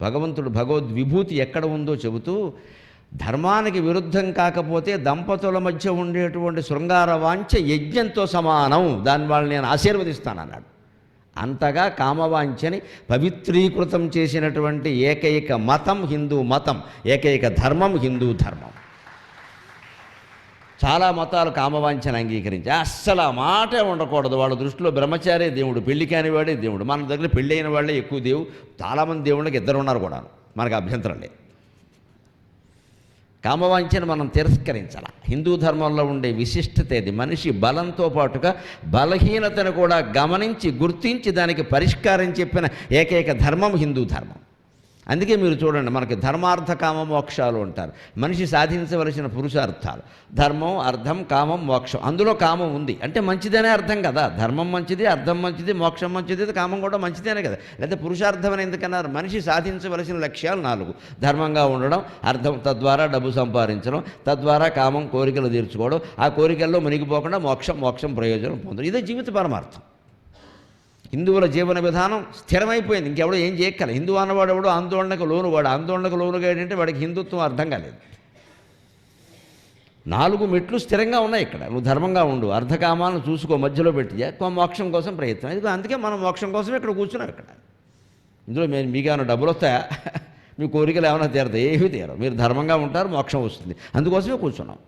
భగవంతుడు భగవద్విభూతి ఎక్కడ ఉందో చెబుతూ, ధర్మానికి విరుద్ధం కాకపోతే దంపతుల మధ్య ఉండేటువంటి శృంగార వాంఛ యజ్ఞంతో సమానం, దాని వాళ్ళని నేను ఆశీర్వదిస్తానన్నాడు. అంతగా కామవాంఛని పవిత్రీకృతం చేసినటువంటి ఏకైక మతం హిందూ మతం, ఏకైక ధర్మం హిందూ ధర్మం. చాలా మతాలు కామవాంఛను అంగీకరించి అస్సలు ఆ మాటే ఉండకూడదు. వాళ్ళ దృష్టిలో బ్రహ్మచారే దేవుడు, పెళ్లి కానివాడే దేవుడు. మన దగ్గర పెళ్ళి అయిన వాళ్ళే ఎక్కువ దేవుడు. చాలామంది దేవుళ్ళకి 2 ఉన్నారు కూడా, మనకు అభ్యంతరం లేదు. కామవాంఛను మనం తిరస్కరించాలి. హిందూ ధర్మంలో ఉండే విశిష్టత ఇది. మనిషి బలంతో పాటుగా బలహీనతను కూడా గమనించి గుర్తించి దానికి పరిష్కారం చెప్పిన ఏకైక ధర్మం హిందూ ధర్మం. అందుకే మీరు చూడండి, మనకి ధర్మార్థ కామ మోక్షాలు అంటారు. మనిషి సాధించవలసిన పురుషార్థాలు ధర్మం, అర్థం, కామం, మోక్షం. అందులో కామం ఉంది అంటే మంచిదనే అర్థం కదా. ధర్మం మంచిది, అర్థం మంచిది, మోక్షం మంచిది, కామం కూడా మంచిదేనే కదా. లేదా పురుషార్థం అని ఎందుకన్నారు? మనిషి సాధించవలసిన లక్ష్యాలు 4: ధర్మంగా ఉండడం, అర్థం తద్వారా డబ్బు సంపాదించడం, తద్వారా కామం కోరికలు తీర్చుకోవడం, ఆ కోరికల్లో మునిగిపోకుండా మోక్షం ప్రయోజనం పొందడం. ఇదే జీవిత పరమార్థం. హిందువుల జీవన విధానం స్థిరమైపోయింది, ఇంకెవడో ఏం చేయక్కల. హిందూ అన్నవాడు ఎవడో ఆందోళనకు లోనువాడు. ఆందోళనకు లోనుగా ఏంటంటే వాడికి హిందుత్వం అర్థం కాలేదు. 4 మెట్లు స్థిరంగా ఉన్నాయి ఇక్కడ. నువ్వు ధర్మంగా ఉండు, అర్ధకామాలను చూసుకో, మధ్యలో పెట్టి మోక్షం కోసం ప్రయత్నం. ఇది అందుకే మనం మోక్షం కోసం ఇక్కడ కూర్చున్నాం. ఇక్కడ ఇందులో మీకు ఏమైనా డబ్బులు వస్తాయా? మీ కోరికలు ఏమైనా తీరతాయి? ఏమీ తీరవు. మీరు ధర్మంగా ఉంటారు, మోక్షం వస్తుంది. అందుకోసమే కూర్చున్నాం.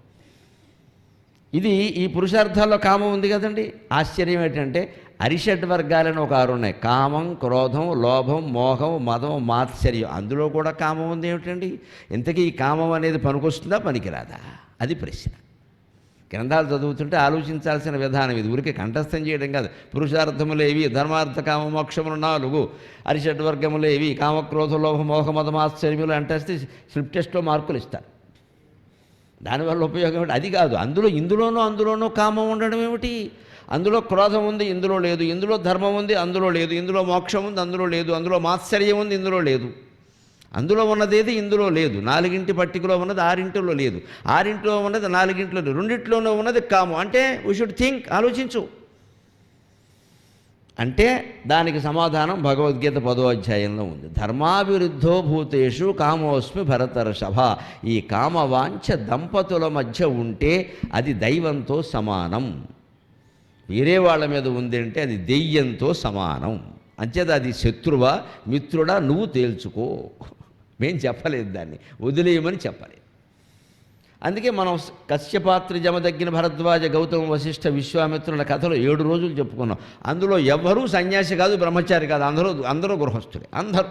ఇది ఈ పురుషార్థాల్లో కామం ఉంది కదండి. ఆశ్చర్యం ఏంటంటే అరిషడ్ వర్గాలను ఒక 6 ఉన్నాయి: కామం, క్రోధం, లోభం, మోహం, మదం, మాత్సర్యం. అందులో కూడా కామం ఉంది ఏమిటండి? ఇంతకీ ఈ కామం అనేది పనికొస్తుందా, పనికిరాదా? అది ప్రశ్న. గ్రంథాలు చదువుతుంటే ఆలోచించాల్సిన విధానం ఇది. ఊరికి కంఠస్థం చేయడం కాదు. పురుషార్థములేవి? ధర్మార్థ కామ మోక్షములు 4. అరిషడ్ వర్గములేవి? కామక్రోధ లోభ మోహ మద మాత్సర్యములు అంటే స్లిప్ టెస్ట్లో మార్కులు ఇస్తారు. దానివల్ల ఉపయోగం ఏమిటి? అది కాదు. ఇందులోనూ కామం ఉండడం ఏమిటి? అందులో క్రోధం ఉంది, ఇందులో లేదు. ఇందులో ధర్మం ఉంది, అందులో లేదు. ఇందులో మోక్షం ఉంది, అందులో లేదు. అందులో మాత్సర్యం ఉంది, ఇందులో లేదు. అందులో ఉన్నదేది ఇందులో లేదు. 4 పట్టికలో ఉన్నది 6 లేదు. 6 ఉన్నది 4 లేదు. 2 ఉన్నది కామం. అంటే వీ షుడ్ థింక్, ఆలోచించు. అంటే దానికి సమాధానం భగవద్గీత 10వ అధ్యాయంలో ఉంది. ధర్మావిరుద్ధో భూతేషు కామోస్మి భరతర్షభ. ఈ కామవాంఛ దంపతుల మధ్య ఉంటే అది దైవంతో సమానం. వేరే వాళ్ళ మీద ఉంది అంటే అది దెయ్యంతో సమానం. అంచేత అది శత్రువా మిత్రుడా నువ్వు తేల్చుకో. మేం చెప్పలేదు, దాన్ని వదిలేయమని చెప్పలేదు. అందుకే మనం కశ్యపాత్రి జమదగ్గిన భరద్వాజ గౌతమ వశిష్ఠ విశ్వామిత్రుల కథలు 7 రోజులు చెప్పుకున్నాం. అందులో ఎవ్వరూ సన్యాసి కాదు, బ్రహ్మచారి కాదు. అందరూ గృహస్థులే. అందరూ.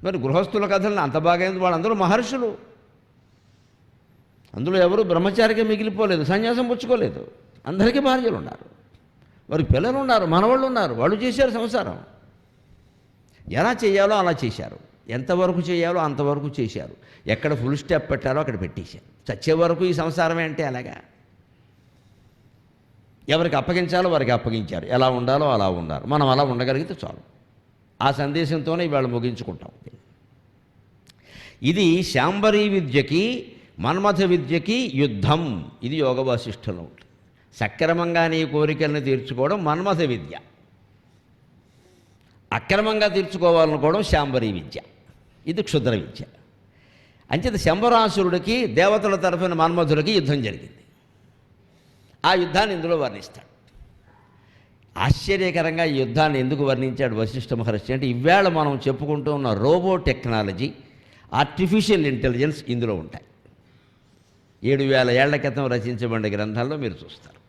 మరి గృహస్థుల కథలను అంత బాగా ఎందుకు? వాళ్ళందరూ మహర్షులు. అందులో ఎవరు బ్రహ్మచారిగా మిగిలిపోలేదు, సన్యాసం పుచ్చుకోలేదు. అందరికీ భార్యలు ఉన్నారు, వారికి పిల్లలు ఉన్నారు, మనవాళ్ళు ఉన్నారు. వాళ్ళు చేశారు సంసారం. ఎలా చేయాలో అలా చేశారు, ఎంతవరకు చేయాలో అంతవరకు చేశారు. ఎక్కడ ఫుల్ స్టాప్ పెట్టారో అక్కడ పెట్టేశారు. చచ్చే వరకు ఈ సంసారమే అంటే అలాగా. ఎవరికి అప్పగించాలో వారికి అప్పగించారు, ఎలా ఉండాలో అలా ఉన్నారు. మనం అలా ఉండగలిగితే చాలు. ఆ సందేశంతోనే ఇవాళ ముగించుకుంటాం. ఇది శాంబరీ విద్యకి, మన్మథ విద్యకి యుద్ధం. ఇది యోగ వాసిష్ఠంలో ఉంటుంది. సక్రమంగా నీ కోరికలను తీర్చుకోవడం మన్మథ విద్య, అక్రమంగా తీర్చుకోవాలనుకోవడం శాంబరీ విద్య. ఇది క్షుద్ర విద్య. అంచేత శంబరాసురుడికి దేవతల తరఫున మన్మథుడికి యుద్ధం జరిగింది. ఆ యుద్ధాన్ని ఇందులో వర్ణిస్తాడు. ఆశ్చర్యకరంగా ఈ యుద్ధాన్ని ఎందుకు వర్ణించాడు వశిష్ఠ మహర్షి అంటే, ఇవాళ మనం చెప్పుకుంటూ ఉన్న రోబో టెక్నాలజీ, ఆర్టిఫిషియల్ ఇంటెలిజెన్స్ ఇందులో ఉంటాయి. 7000 ఏళ్ల క్రితం రచించబడిన గ్రంథాల్లో మీరు చూస్తారు.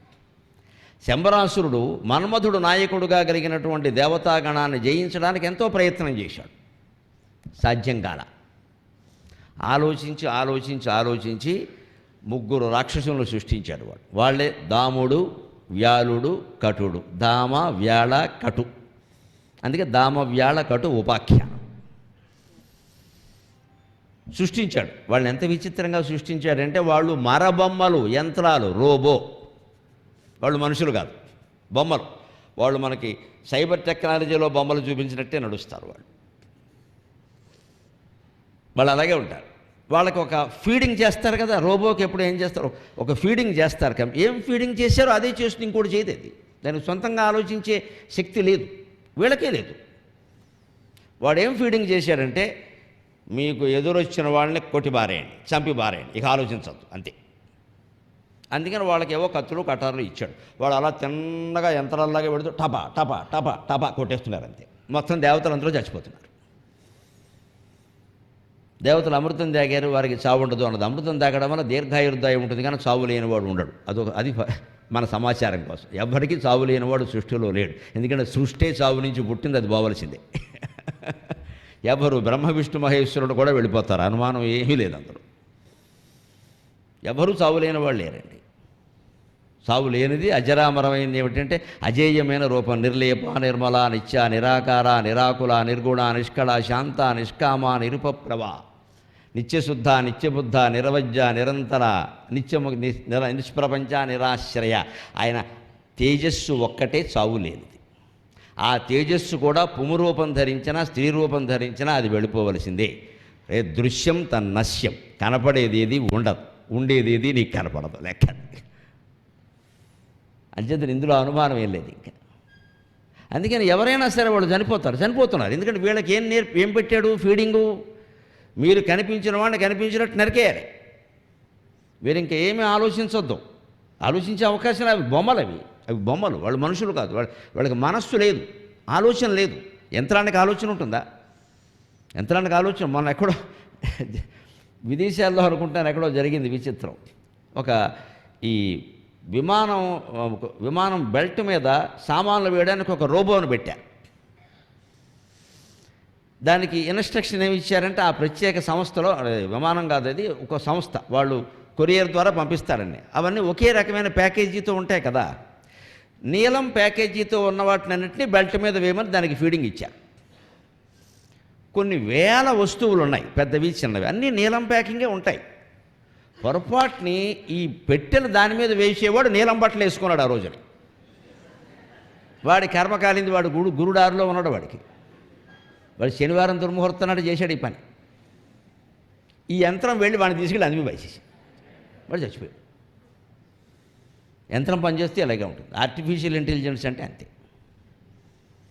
శంబరాసురుడు మన్మథుడు నాయకుడుగా కలిగినటువంటి దేవతాగణాన్ని జయించడానికి ఎంతో ప్రయత్నం చేశాడు. సాధ్యం కాల. ఆలోచించి 3 రాక్షసులను సృష్టించాడు. వాళ్ళే దాముడు, వ్యాలుడు, కటుడు. దామ, వ్యాళ, కటు. అందుకే దామ, వ్యాళ, కటు ఉపాఖ్యానం సృష్టించాడు. వాళ్ళని ఎంత విచిత్రంగా సృష్టించాడంటే, వాళ్ళు మరబొమ్మలు, యంత్రాలు, రోబో. వాళ్ళు మనుషులు కాదు, బొమ్మలు. వాళ్ళు మనకి సైబర్ టెక్నాలజీలో బొమ్మలు చూపించినట్టే నడుస్తారు. వాళ్ళు అలాగే ఉంటారు. వాళ్ళకి ఒక ఫీడింగ్ చేస్తారు కదా. రోబోకి ఎప్పుడు ఏం చేస్తారు? ఒక ఫీడింగ్ చేస్తారు. ఏం ఫీడింగ్ చేశారో అదే చేస్తుంది, ఇంకోటి చేయదు. అది దానికి సొంతంగా ఆలోచించే శక్తి లేదు, వీళ్ళకే లేదు. వాడు ఏం ఫీడింగ్ చేశాడంటే, మీకు ఎదురొచ్చిన వాళ్ళని కొట్టి బారేయండి, చంపి బారేయండి, ఇక ఆలోచించద్దు, అంతే. అందుకని వాళ్ళకి ఏవో కత్తులు కటారులు ఇచ్చాడు. వాడు అలా తిన్నగా యంత్రాల్లాగా పెడుతూ టపా టపా టపా టపా కొట్టేస్తున్నారు, అంతే. మొత్తం దేవతలు అందరూ చచ్చిపోతున్నారు. దేవతలు అమృతం తాగారు, వారికి చావు ఉండదు అన్నది. అమృతం తాగడం వల్ల దీర్ఘాయుర్దాయం ఉంటుంది, కానీ చావు లేనివాడు ఉండడు. అది మన సమాచారం కోసం. ఎవ్వరికీ చావు లేనివాడు సృష్టిలో లేడు. ఎందుకంటే సృష్టి చావు నుంచి పుట్టింది, అది పోవలసిందే. ఎవరు బ్రహ్మ విష్ణు మహేశ్వరుడు కూడా వెళ్ళిపోతారు, అనుమానం ఏమీ లేదు. అందరూ ఎవరూ చావు లేని వాళ్ళు లేరండి. సావు లేనిది, అజరామరమైనది ఏమిటంటే అజేయమైన రూపం. నిర్లేప, నిర్మల, నిత్య, నిరాకార, నిరాకుల, నిర్గుణ, నిష్కళ, శాంత, నిష్కామ, నిరుపప్రభ, నిత్యశుద్ధ, నిత్యబుద్ధ, నిరవజ్య, నిరంతర, నిత్యము, నిష్ప్రపంచ, నిరాశ్రయ. ఆయన తేజస్సు ఒక్కటే చావు లేనిది. ఆ తేజస్సు కూడా పుమురూపం ధరించినా, స్త్రీ రూపం ధరించినా అది వెళ్ళిపోవలసిందే. దృశ్యం తన్నశ్యం, కనపడేది ఏది ఉండదు, ఉండేది ఏది నీకు కనపడదు లెక్క. అంచేత ఇందులో అనుమానం ఏం లేదు ఇంకా. అందుకని ఎవరైనా సరే వాళ్ళు చనిపోతున్నారు. ఎందుకంటే వీళ్ళకి ఏం పెట్టాడు ఫీడింగు? మీరు కనిపించిన వాడిని కనిపించినట్టు నరికేయాలి. వీరు ఇంకా ఏమీ ఆలోచించొద్దు. ఆలోచించే అవకాశం అవి బొమ్మలు. వాళ్ళు మనుషులు కాదు. వాళ్ళకి మనస్సు లేదు, ఆలోచన లేదు. యంత్రానికి ఆలోచన ఉంటుందా? యంత్రానికి ఆలోచన మొన్న ఎక్కడో విదేశాల్లో అనుకుంటాను ఎక్కడో జరిగింది విచిత్రం. ఈ విమానం బెల్ట్ మీద సామాన్లు వేయడానికి ఒక రోబోను పెట్టారు. దానికి ఇన్స్ట్రక్షన్ ఏమి ఇచ్చారంటే ఆ ప్రత్యేక సంస్థలో, విమానం కాదు అది, ఒక సంస్థ, వాళ్ళు కొరియర్ ద్వారా పంపిస్తారండి. అవన్నీ ఒకే రకమైన ప్యాకేజీతో ఉంటాయి కదా. నీలం ప్యాకేజీతో ఉన్న వాటినన్నింటినీ బెల్ట్ మీద వేయమని దానికి ఫీడింగ్ ఇచ్చారు. కొన్ని వేల వస్తువులు ఉన్నాయి, పెద్దవి చిన్నవి, అన్నీ నీలం ప్యాకింగే ఉంటాయి. పొరపాటుని ఈ పెట్టెలు దాని మీద వేసేవాడు నీలం బట్టలు వేసుకున్నాడు ఆ రోజున. వాడి కర్మ కాలింది. వాడు గురుడారులో ఉన్నాడు. వాడు శనివారం దుర్ముహూర్తం నాడు చేశాడు ఈ పని. ఈ యంత్రం వెళ్ళి వాడిని తీసుకెళ్ళి అందులో వేసేసి వాడు చచ్చిపోయాడు. యంత్రం పనిచేస్తే ఇలాగే ఉంటుంది. ఆర్టిఫిషియల్ ఇంటెలిజెన్స్ అంటే అంతే.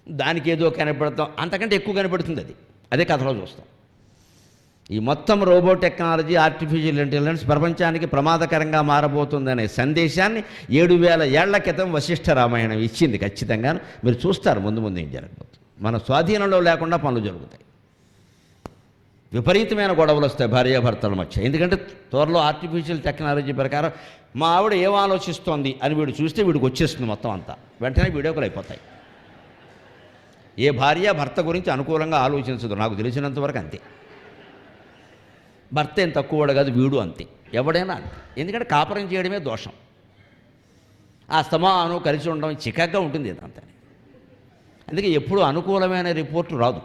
దానికి ఏదో కనపడతాం, అంతకంటే ఎక్కువ కనపడుతుంది. అదే కథలో చూస్తాం. ఈ మొత్తం రోబో టెక్నాలజీ, ఆర్టిఫిషియల్ ఇంటెలిజెన్స్ ప్రపంచానికి ప్రమాదకరంగా మారబోతుందనే సందేశాన్ని 7000 ఏళ్ల క్రితం వశిష్ఠ రామాయణం ఇచ్చింది. ఖచ్చితంగా మీరు చూస్తారు ముందు ఏం జరగబోతుంది. మన స్వాధీనంలో లేకుండా పనులు జరుగుతాయి. విపరీతమైన గొడవలు వస్తాయి భార్యాభర్తల మధ్య. ఎందుకంటే త్వరలో ఆర్టిఫిషియల్ టెక్నాలజీ ప్రకారం మా ఆవిడ ఏం ఆలోచిస్తోంది అని వీడు చూస్తే వీడికి వచ్చేస్తుంది మొత్తం అంతా. వెంటనే వీడియోలు అయిపోతాయి. ఏ భార్య భర్త గురించి అనుకూలంగా ఆలోచించదు నాకు తెలిసినంతవరకు. అంతే. భర్త ఏం తక్కువవాడు కాదు, వీడు అంతే, ఎవడైనా అంతే. ఎందుకంటే కాపురం చేయడమే దోషం. ఆ స్తమాను కలిసి ఉండడం చికాగ్గా ఉంటుంది ఇదంతా. అందుకే ఎప్పుడు అనుకూలమైన రిపోర్టు రాదు.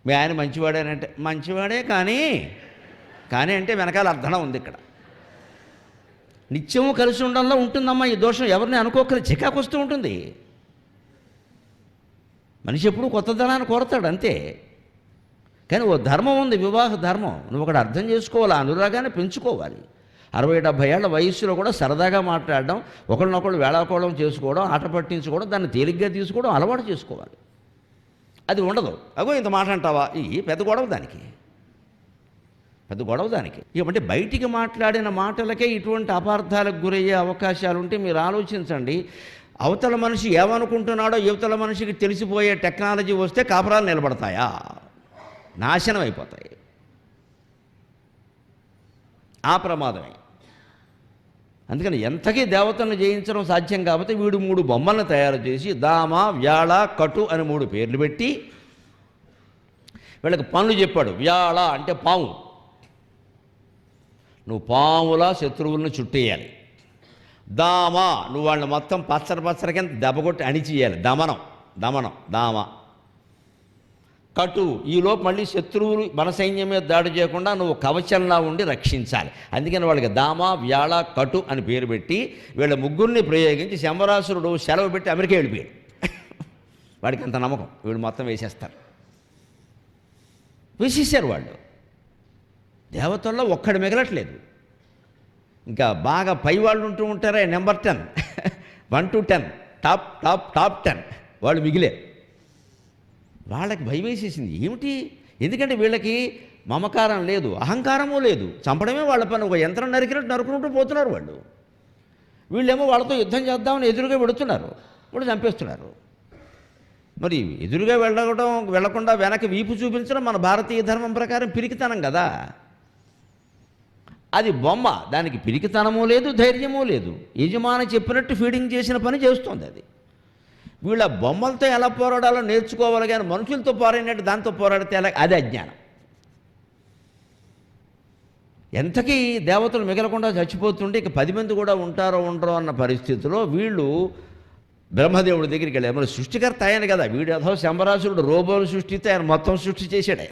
మీ ఆయన మంచివాడేనంటే మంచివాడే కానీ అంటే వెనకాల అర్థం ఉంది. ఇక్కడ నిత్యము కలిసి ఉండడంలో ఉంటుందమ్మా ఈ దోషం. ఎవరిని అనుకోకరి చికాకు వస్తూ ఉంటుంది. మనిషి ఎప్పుడు కొత్తదనాన్ని కోరతాడు అంతే. కానీ ఓ ధర్మం ఉంది, వివాహ ధర్మం. నువ్వు ఒకటి అర్థం చేసుకోవాలి, అనురాగాన్ని పెంచుకోవాలి. 60-70 ఏళ్ల వయస్సులో కూడా సరదాగా మాట్లాడడం, ఒకరినొకరు వేళాకోళం చేసుకోవడం, ఆట పట్టించుకోవడం, దాన్ని తేలిగ్గా తీసుకోవడం అలవాటు చేసుకోవాలి. అది ఉండదు. అగో ఇంత మాట అంటావా, ఈ పెద్ద గొడవ దానికి. ఏమంటే బయటికి మాట్లాడిన మాటలకే ఇటువంటి అపార్థాలకు గురయ్యే అవకాశాలు ఉంటే మీరు ఆలోచించండి. అవతల మనిషి ఏమనుకుంటున్నాడో యువతల మనిషికి తెలిసిపోయే టెక్నాలజీ వస్తే కాపురాలు నిలబడతాయా? నాశనం అయిపోతాయి. ఆ ప్రమాదమే. అందుకని ఎంతకీ దేవతలను జయించడం సాధ్యం కాబట్టి వీడు 3 బొమ్మలను తయారు చేసి దామ, వ్యాళ, కటు అని 3 పేర్లు పెట్టి వీళ్ళకి పనులు చెప్పాడు. వ్యాళ అంటే పాము. నువ్వు పాములా శత్రువులను చుట్టేయాలి. దామ నువ్వు వాళ్ళని మొత్తం పచ్చడి కింద దెబ్బకొట్టి అణిచేయాలి. దమనం దామ. కటు ఈలోపు మళ్ళీ శత్రువులు మన సైన్యం మీద దాడి చేయకుండా నువ్వు కవచంలా ఉండి రక్షించాలి. అందుకని వాళ్ళకి దామ, వ్యాళ, కటు అని పేరు పెట్టి వీళ్ళ ముగ్గురిని ప్రయోగించి శంబరాసురుడు సెలవు పెట్టి అమెరికా వెళ్ళిపోయాడు. వాడికి అంత నమ్మకం, వీడు మొత్తం వేసేస్తారు. వేసేసారు వాళ్ళు. దేవతల్లో ఒక్కడు మిగలట్లేదు. ఇంకా బాగా పై వాళ్ళు ఉంటూ ఉంటారే, నెంబర్ 10, 1 to 10, టాప్ 10 వాళ్ళు మిగిలే. వాళ్ళకి భయం వేసేసింది. ఏమిటి? ఎందుకంటే వీళ్ళకి మమకారం లేదు, అహంకారము లేదు. చంపడమే వాళ్ళ పని. ఒక యంత్రం నరికినట్టు నరుకుంటూ పోతున్నారు వాళ్ళు. వీళ్ళేమో వాళ్ళతో యుద్ధం చేద్దామని ఎదురుగా వెళుతున్నారు, వాళ్ళు చంపేస్తున్నారు. మరి ఎదురుగా వెళ్లకుండా వెనక వీపు చూపించడం మన భారతీయ ధర్మం ప్రకారం పిరికితనం కదా. అది బొమ్మ, దానికి పిరికితనము లేదు, ధైర్యము లేదు. యజమాని చెప్పినట్టు ఫీడింగ్ చేసిన పని చేస్తుంది అది. వీళ్ళ బొమ్మలతో ఎలా పోరాడాలో నేర్చుకోవాలి కానీ మనుషులతో పోరాడినట్టు దాంతో పోరాడితే ఎలా? అది అజ్ఞానం. ఎంతకీ దేవతలు మిగలకుండా చచ్చిపోతుంటే ఇక 10 మంది కూడా ఉంటారో ఉండరో అన్న పరిస్థితిలో వీళ్ళు బ్రహ్మదేవుడి దగ్గరికి వెళ్ళారు. మరి సృష్టికర్త ఆయన కదా, వీడు అథో శంబరాసురుడు రోబోలు సృష్టిస్తే ఆయన మొత్తం సృష్టి చేశాడు.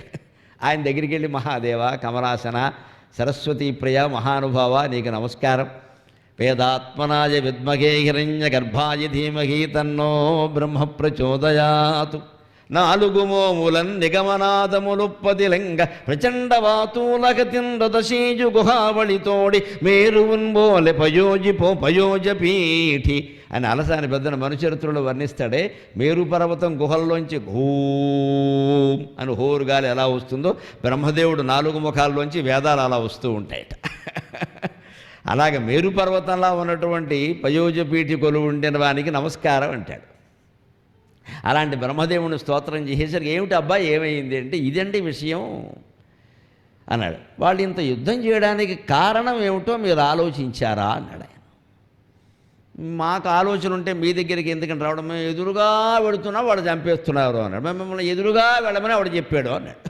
ఆయన దగ్గరికి వెళ్ళి, మహాదేవ కమలాసన సరస్వతీ ప్రియ మహానుభావ నీకు నమస్కారం. వేదాత్మనాయ విద్మహే హిరణ్య గర్భాయ ధీమహి తన్నో బ్రహ్మ ప్రచోదయాతు. 4 మోములన్ నిగమనాదములుప్పది లింగ ప్రచండవాతూలగతింద్రదశీజు గుహావళితోడి మేరువున్బోలె పయోజపీఠి అని అలసాని పెద్దన మనుచరిత్రలో వర్ణిస్తాడే. మేరు పర్వతం గుహల్లోంచి హూం అని హోరుగాలి ఎలా వస్తుందో బ్రహ్మదేవుడు 4 ముఖాల్లోంచి వేదాలు అలా వస్తూ ఉంటాయట. అలాగే మేరు పర్వతంలా ఉన్నటువంటి పయోజపీఠి కొలువు ఉండిన వానికి నమస్కారం అంటాడు. అలాంటి బ్రహ్మదేవుని స్తోత్రం చేసేసరికి ఏమిటి అబ్బాయి ఏమైంది అంటే, ఇదండి విషయం అన్నాడు. వాళ్ళు ఇంత యుద్ధం చేయడానికి కారణం ఏమిటో మీరు ఆలోచించారా అన్నాడు ఆయన. మాకు ఆలోచన ఉంటే మీ దగ్గరికి ఎందుకని రావడం, మేము ఎదురుగా వెళుతున్నా వాడు చంపేస్తున్నారు అన్నాడు. మేము మిమ్మల్ని ఎదురుగా వెళ్ళమని వాడు చెప్పాడు అన్నాడు.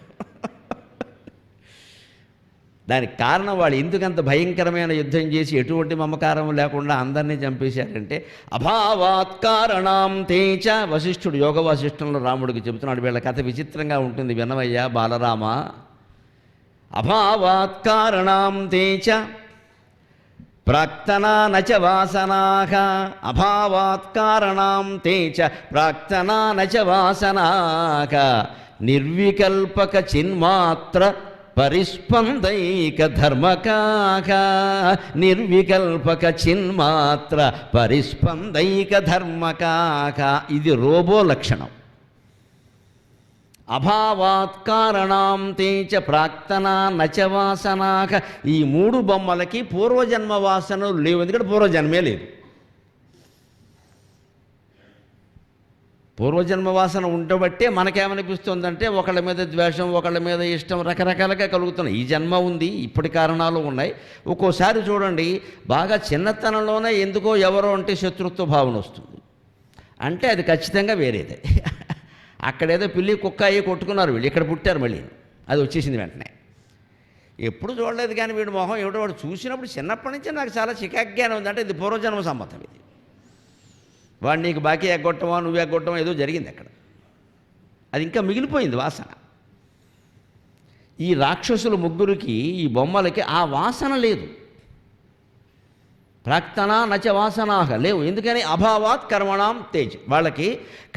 దానికి కారణం వాళ్ళు ఎందుకంత భయంకరమైన యుద్ధం చేసి ఎటువంటి మమకారం లేకుండా అందరినీ చంపేశారంటే, అభావాత్ కారణాం తేచ. వశిష్ఠుడు యోగ వాసిష్ఠంలో రాముడికి చెబుతున్నాడు. వీళ్ళ కథ విచిత్రంగా ఉంటుంది, వినవయ్యా బాలరామ. అభావాత్ కారణాం తేచ ప్రాక్తనా నచ వాసనాః. అభావాత్ కారణాం తేచ ప్రాక్తనా నచ వాసనాః. నిర్వికల్పక చిన్మాత్ర పరిస్పందైక ధర్మకాః. నిర్వికల్పక చిన్మాత్ర పరిస్పందైక ధర్మకాః. ఇది రోబో లక్షణం. అభావాత్ కారణాం తేచ ప్రాక్తనా నచ వాసనాః. ఈ 3 బొమ్మలకి పూర్వజన్మ వాసనలు లేవు, ఎందుకంటే పూర్వజన్మే లేదు. పూర్వజన్మ వాసన ఉండబట్టే మనకేమనిపిస్తుందంటే ఒకళ్ళ మీద ద్వేషం, ఒకళ్ళ మీద ఇష్టం రకరకాలుగా కలుగుతున్నాయి. ఈ జన్మ ఉంది, ఇప్పటి కారణాలు ఉన్నాయి. ఒక్కోసారి చూడండి, బాగా చిన్నతనంలోనే ఎందుకో ఎవరో అంటే శత్రుత్వ భావన వస్తుంది. అంటే అది ఖచ్చితంగా వేరేదే. అక్కడేదో పిల్లి కుక్క అయ్యి కొట్టుకున్నారు, వీళ్ళు ఇక్కడ పుట్టారు, మళ్ళీ అది వచ్చేసింది వెంటనే. ఎప్పుడు చూడలేదు కానీ వీడు మొహం ఏమిటో వాడు చూసినప్పుడు చిన్నప్పటి నుంచి నాకు చాలా చికాగ్గానే ఉందంటే ఇది పూర్వజన్మ సమ్మతం. ఇది వాడు నీకు బాకీ ఎగ్గొట్టమో నువ్వు ఎగ్గొట్టమో ఏదో జరిగింది అక్కడ, అది ఇంకా మిగిలిపోయింది వాసన. ఈ రాక్షసులు ముగ్గురికి, ఈ బొమ్మలకి ఆ వాసన లేదు. ప్రాక్తనా నచ వాసనాహ లేవు. ఎందుకని? అభావాత్ కర్మణాం తేజ్. వాళ్ళకి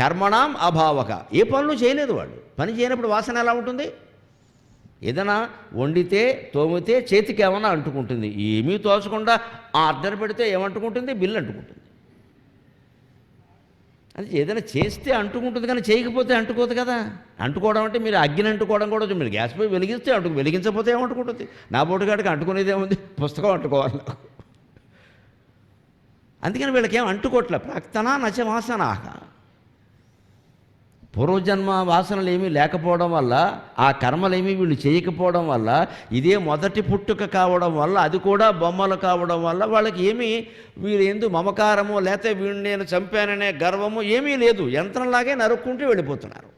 కర్మణాం అభావక, ఏ పనులు చేయలేదు వాళ్ళు. పని చేయనప్పుడు వాసన ఎలా ఉంటుంది? ఏదైనా వండితే తోమితే చేతికి ఏమన్నా అంటుకుంటుంది, ఏమీ తోచకుండా ఆర్డర్ పెడితే ఏమంటుకుంటుంది? బిల్లు అంటుకుంటుంది. అది ఏదైనా చేస్తే అంటుకుంటుంది కానీ చేయకపోతే అంటుకోదు కదా. అంటుకోవడం అంటే మీరు అగ్గిని అంటుకోవడం కూడా, మీరు గ్యాస్ పోయి వెలిగిస్తే వెలిగించకపోతే ఏమంటుకుంటుంది? నా బోటుగాడికి అంటుకునేది ఏముంది? పుస్తకం అంటుకోవాలి. అందుకని వీళ్ళకి ఏం అంటుకోవట్లే. ప్రాక్తనా నచ వాసనాహ. పూర్వజన్మ వాసనలు ఏమీ లేకపోవడం వల్ల, ఆ కర్మలేమీ వీళ్ళు చేయకపోవడం వల్ల, ఇదే మొదటి పుట్టుక కావడం వల్ల, అది కూడా బొమ్మలు కావడం వల్ల వాళ్ళకి ఏమీ వీళ్ళు ఎందు మమకారము లేకపోతే వీడిని నేను చంపాననే గర్వము ఏమీ లేదు. యంత్రంలాగే నరుక్కుంటూ వెళ్ళిపోతున్నారు.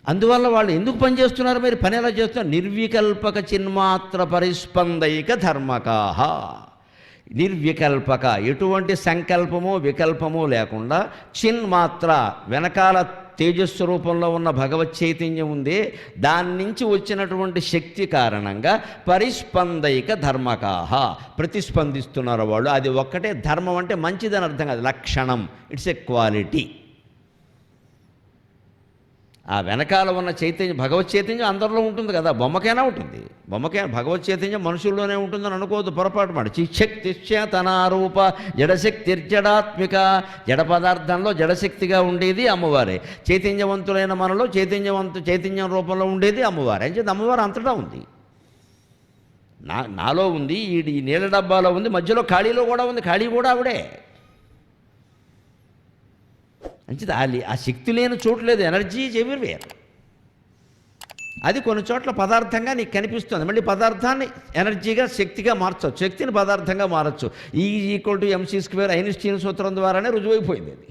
అందువల్ల వాళ్ళు ఎందుకు పనిచేస్తున్నారు? మీరు పని ఎలా చేస్తున్నారు? నిర్వికల్పక చిన్మాత్ర పరిస్పందైక ధర్మకాహ. నిర్వికల్పక, ఎటువంటి సంకల్పము వికల్పము లేకుండా, చిన్మాత్ర వెనకాల తేజస్సు రూపంలో ఉన్న భగవత్ చైతన్యం ఉందే, దాని నుంచి వచ్చినటువంటి శక్తి కారణంగా పరిస్పందైక ధర్మకాహ, ప్రతిస్పందిస్తున్నారు వాళ్ళు. అది ఒక్కటే ధర్మం అంటే మంచిదని అర్థం కాదు, లక్షణం. It's a quality. ఆ వెనకాల ఉన్న చైతన్యం, భగవత్ చైతన్యం అందరిలో ఉంటుంది కదా, బొమ్మకైనా ఉంటుంది. బొమ్మకైనా భగవత్ చైతన్యం మనుషుల్లోనే ఉంటుందని అనుకోవద్దు, పొరపాటు మాట. చిశక్తిశ్చేతనారూప జడశక్తిర్జడాత్మిక. జడ పదార్థంలో జడశక్తిగా ఉండేది అమ్మవారే. చైతన్యవంతులైన మనలో చైతన్యం రూపంలో ఉండేది అమ్మవారే. అని చెప్పి అమ్మవారు అంతటా ఉంది. నాలో ఉంది, ఈ నీళ్ళ డబ్బాలో ఉంది, మధ్యలో ఖాళీలో కూడా ఉంది, ఖాళీ కూడా ఆవిడే. అంచేది ఆ శక్తి లేని చోటు లేదు. Energy everywhere. అది కొన్ని చోట్ల పదార్థంగా నీకు కనిపిస్తుంది. మళ్ళీ పదార్థాన్ని ఎనర్జీగా శక్తిగా మార్చవచ్చు, శక్తిని పదార్థంగా మారచ్చు. E = mc² ఐన్స్టీన్ సూత్రం ద్వారానే రుజువైపోయింది అది.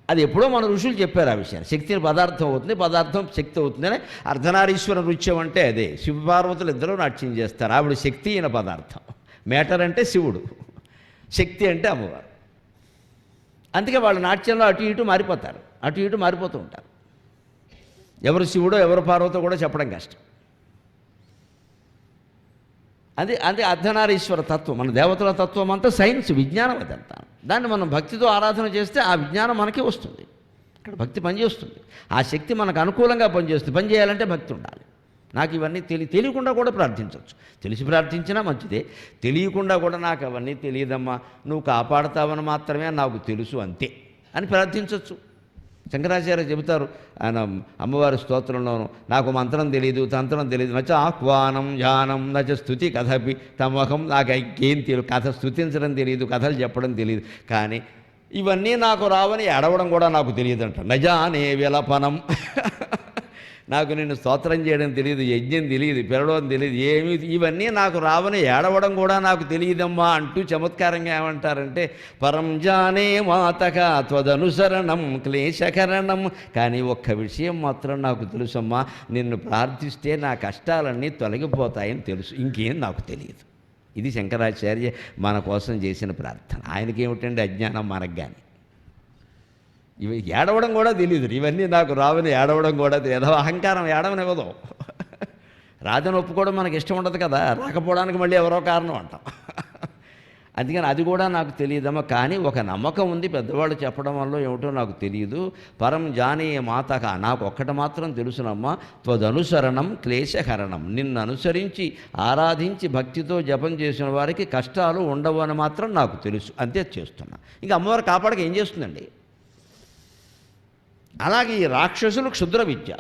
అది ఎప్పుడో మన ఋషులు చెప్పారు ఆ విషయాన్ని. శక్తిని పదార్థం అవుతుంది, పదార్థం శక్తి అవుతుందని. అర్ధనారీశ్వర నృత్యం అంటే అదే. శివపార్వతులు ఇద్దరూ నాట్యం చేస్తారు. ఆవిడ శక్తి, ఈయన పదార్థం. మేటర్ అంటే శివుడు, శక్తి అంటే అమ్మవారు. అందుకే వాళ్ళ నాట్యంలో అటు ఇటు మారిపోతారు, అటు ఇటు మారిపోతూ ఉంటారు. ఎవరు శివుడో ఎవరు పార్వతో కూడా చెప్పడం కష్టం. అది అర్ధనారీశ్వర తత్వం. మన దేవతల తత్వం అంతా సైన్స్, విజ్ఞానం అదంతా. దాన్ని మనం భక్తితో ఆరాధన చేస్తే ఆ విజ్ఞానం మనకి వస్తుంది. ఇక్కడ భక్తి పనిచేస్తుంది. ఆ శక్తి మనకు అనుకూలంగా పనిచేస్తుంది. పని చేయాలంటే భక్తి ఉండాలి. నాకు ఇవన్నీ తెలియకుండా కూడా ప్రార్థించవచ్చు. తెలిసి ప్రార్థించినా మంచిదే. తెలియకుండా కూడా నాకు అవన్నీ తెలియదమ్మా, నువ్వు కాపాడతావని మాత్రమే నాకు తెలుసు అంతే అని ప్రార్థించవచ్చు. శంకరాచార్య చెబుతారు ఆయన అమ్మవారి స్తోత్రంలోనూ, నాకు మంత్రం తెలియదు, తంత్రం తెలియదు, నచ ఆహ్వానం ధ్యానం నచ స్తుతి కథపి తమకం, నాకు ఇంకేం తెలియదు, కథ స్తుతించడం తెలియదు, కథలు చెప్పడం తెలియదు, కానీ ఇవన్నీ నాకు రావని ఏడవడం కూడా నాకు తెలియదంట. నజానే విలపనం, నాకు నిన్ను స్తోత్రం చేయడం తెలియదు, యజ్ఞం తెలియదు, పెరగడం తెలియదు, ఏమీ, ఇవన్నీ నాకు రావని ఏడవడం కూడా నాకు తెలియదమ్మా అంటూ చమత్కారంగా ఏమంటారంటే, పరం జానే మాతక త్వదనుసరణం క్లేశకరణం, కానీ ఒక్క విషయం మాత్రం నాకు తెలుసమ్మా, నిన్ను ప్రార్థిస్తే నా కష్టాలన్నీ తొలగిపోతాయని తెలుసు, ఇంకేం నాకు తెలియదు. ఇది శంకరాచార్య మన కోసం చేసిన ప్రార్థన. ఆయనకేమిటండి అజ్ఞానం, మనకు కానీ. ఇవి ఏడవడం కూడా తెలియదు, ఇవన్నీ నాకు రావని ఏడవడం కూడా తెలియదు. అహంకారం ఏడవనివ్వదు. రాదని ఒప్పుకోవడం మనకి ఇష్టం ఉండదు కదా, రాకపోవడానికి మళ్ళీ ఎవరో కారణం అంటాం. అందుకని అది కూడా నాకు తెలియదమ్మా, కానీ ఒక నమ్మకం ఉంది, పెద్దవాళ్ళు చెప్పడం వల్ల ఏమిటో నాకు తెలియదు. పరం జానే మాతక, నాకు ఒక్కటి మాత్రం తెలుసునమ్మా, త్వదనుసరణం క్లేశహరణం, నిన్ను అనుసరించి ఆరాధించి భక్తితో జపం చేసిన వారికి కష్టాలు ఉండవు అని మాత్రం నాకు తెలుసు, అంతే చేస్తున్నా. ఇంకా అమ్మవారు కాపాడక ఏం చేస్తుందండి? అలాగే ఈ రాక్షసులు క్షుద్ర విద్య,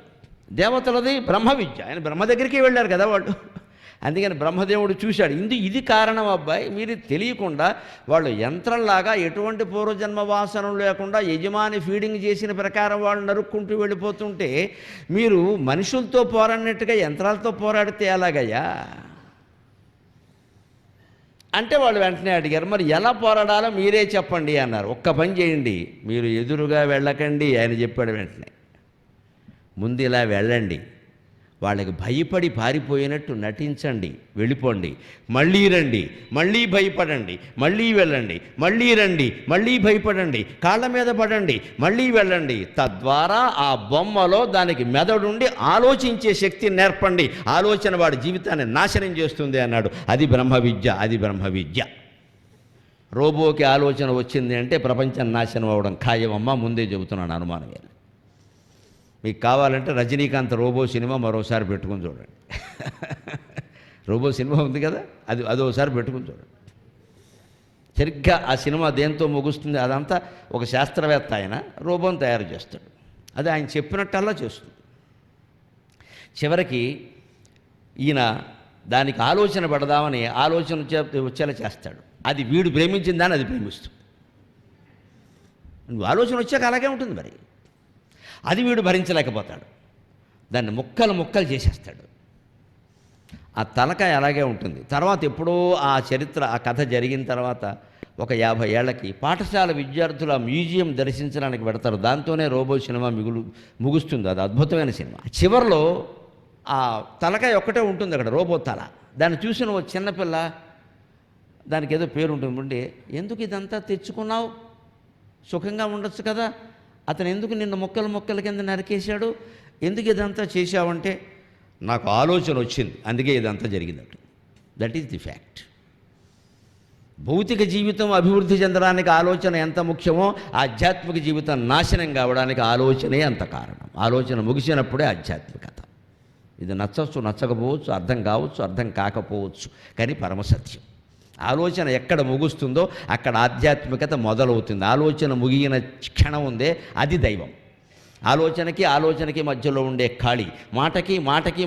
దేవతలది బ్రహ్మ విద్య. ఆయన బ్రహ్మ దగ్గరికి వెళ్ళారు కదా వాళ్ళు. అందుకని బ్రహ్మదేవుడు చూశాడు, ఇది కారణం అబ్బాయి, మీరు తెలియకుండా వాళ్ళు యంత్రంలాగా ఎటువంటి పూర్వజన్మ వాసనం లేకుండా యజమాని ఫీడింగ్ చేసిన ప్రకారం వాళ్ళు నరుక్కుంటూ వెళ్ళిపోతుంటే మీరు మనుషులతో పోరాడినట్టుగా యంత్రాలతో పోరాడితే ఎలాగయ్యా అంటే వాళ్ళు వెంటనే అడిగారు, మరి ఎలా పోరాడాలో మీరే చెప్పండి అన్నారు. ఒక్క పని చేయండి, మీరు ఎదురుగా వెళ్ళకండి ఆయన చెప్పాడు. వెంటనే ముందు ఇలా వెళ్ళండి, వాళ్ళకి భయపడి పారిపోయినట్టు నటించండి, వెళ్ళిపోండి, మళ్ళీ రండి, మళ్ళీ భయపడండి, మళ్ళీ వెళ్ళండి, మళ్ళీ రండి, మళ్ళీ భయపడండి, కాళ్ళ మీద పడండి, మళ్ళీ వెళ్ళండి. తద్వారా ఆ బొమ్మలో దానికి మెదడుండి ఆలోచించే శక్తిని నేర్పండి. ఆలోచన వాడి జీవితాన్ని నాశనం చేస్తుంది అన్నాడు. అది బ్రహ్మ విద్య, అది బ్రహ్మ విద్య. రోబోకి ఆలోచన వచ్చింది అంటే ప్రపంచం నాశనం అవ్వడం ఖాయమమ్మా, ముందే చెబుతున్నాను, అనుమానం లేదు. మీకు కావాలంటే రజనీకాంత్ రోబో సినిమా మరోసారి పెట్టుకుని చూడండి. రోబో సినిమా ఉంది కదా, అదోసారి పెట్టుకుని చూడండి. సరిగ్గా ఆ సినిమా దేంతో ముగుస్తుంది, అదంతా ఒక శాస్త్రవేత్త ఆయన రోబోని తయారు చేస్తాడు. అది ఆయన చెప్పినట్టల్లా చేస్తుంది. చివరికి ఈయన దానికి ఆలోచన పడదామని ఆలోచన వచ్చేలా చేస్తాడు. అది వీడు ప్రేమించిన దాన్ని అది ప్రేమిస్తుంది. నువ్వు ఆలోచన వచ్చాక అలాగే ఉంటుంది. మరి అది వీడు భరించలేకపోతాడు, దాన్ని ముక్కలు ముక్కలు చేసేస్తాడు. ఆ తలకాయ అలాగే ఉంటుంది. తర్వాత ఎప్పుడో ఆ చరిత్ర, ఆ కథ జరిగిన తర్వాత ఒక 50 ఏళ్లకి పాఠశాల విద్యార్థులు ఆ మ్యూజియం దర్శించడానికి పెడతారు. దాంతోనే రోబో సినిమా ముగుస్తుంది. అది అద్భుతమైన సినిమా. చివరిలో ఆ తలకాయ ఒక్కటే ఉంటుంది అక్కడ, రోబో తల. దాన్ని చూసిన ఓ చిన్నపిల్ల, దానికి ఏదో పేరు ఉంటుంది, ఎందుకు ఇదంతా తెచ్చుకున్నావు, సుఖంగా ఉండొచ్చు కదా, అతను ఎందుకు నిన్ను మొక్కల మొక్కల కింద నరికేశాడు, ఎందుకు ఇదంతా చేశావంటే, నాకు ఆలోచన వచ్చింది అందుకే ఇదంతా జరిగిందట. That is the fact. భౌతిక జీవితం అభివృద్ధి చెందడానికి ఆలోచన ఎంత ముఖ్యమో, ఆధ్యాత్మిక జీవితం నాశనం కావడానికి ఆలోచనే అంత కారణం. ఆలోచన ముగిసినప్పుడే ఆధ్యాత్మికత. ఇది నచ్చవచ్చు, నచ్చకపోవచ్చు, అర్థం కావచ్చు, అర్థం కాకపోవచ్చు, కానీ పరమసత్యం. ఆలోచన ఎక్కడ ముగుస్తుందో అక్కడ ఆధ్యాత్మికత మొదలవుతుంది. ఆలోచన ముగిన క్షణం ఉందే అది దైవం. ఆలోచనకి మధ్యలో ఉండే ఖాళీ, మాటకి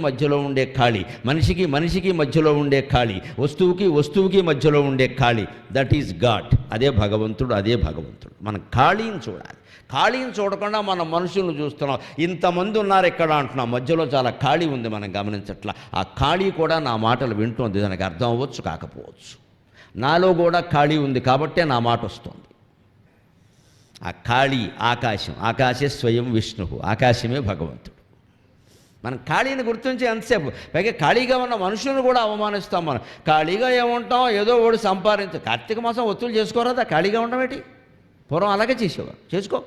మధ్యలో ఉండే ఖాళీ, మనిషికి మధ్యలో ఉండే ఖాళీ, వస్తువుకి మధ్యలో ఉండే ఖాళీ, దట్ ఈజ్ గాడ్. అదే భగవంతుడు. మనం ఖాళీని చూడాలి. ఖాళీని చూడకుండా మనం మనుషులను చూస్తున్నాం. ఇంతమంది ఉన్నారు ఎక్కడ అంటున్నాం, మధ్యలో చాలా ఖాళీ ఉంది, మనం గమనించట్లా. ఆ ఖాళీ కూడా నా మాటలు వింటోంది, దానికి అర్థం అవ్వచ్చు, కాకపోవచ్చు. నాలో కూడా ఖాళీ ఉంది కాబట్టే నా మాట వస్తుంది. ఆ ఖాళీ ఆకాశం, ఆకాశే స్వయం విష్ణు, ఆకాశమే భగవంతుడు. మనం ఖాళీని గుర్తించి ఎంతసేపు, పైగా ఖాళీగా ఉన్న మనుషులను కూడా అవమానిస్తాం. మనం ఖాళీగా ఏముంటాం, ఏదో ఓడి సంపాదించు. కార్తీక మాసం ఒత్తులు చేసుకోరాదా, ఖాళీగా ఉండమేటి? పూర్వం అలాగే చేసేవారు. చేసుకో,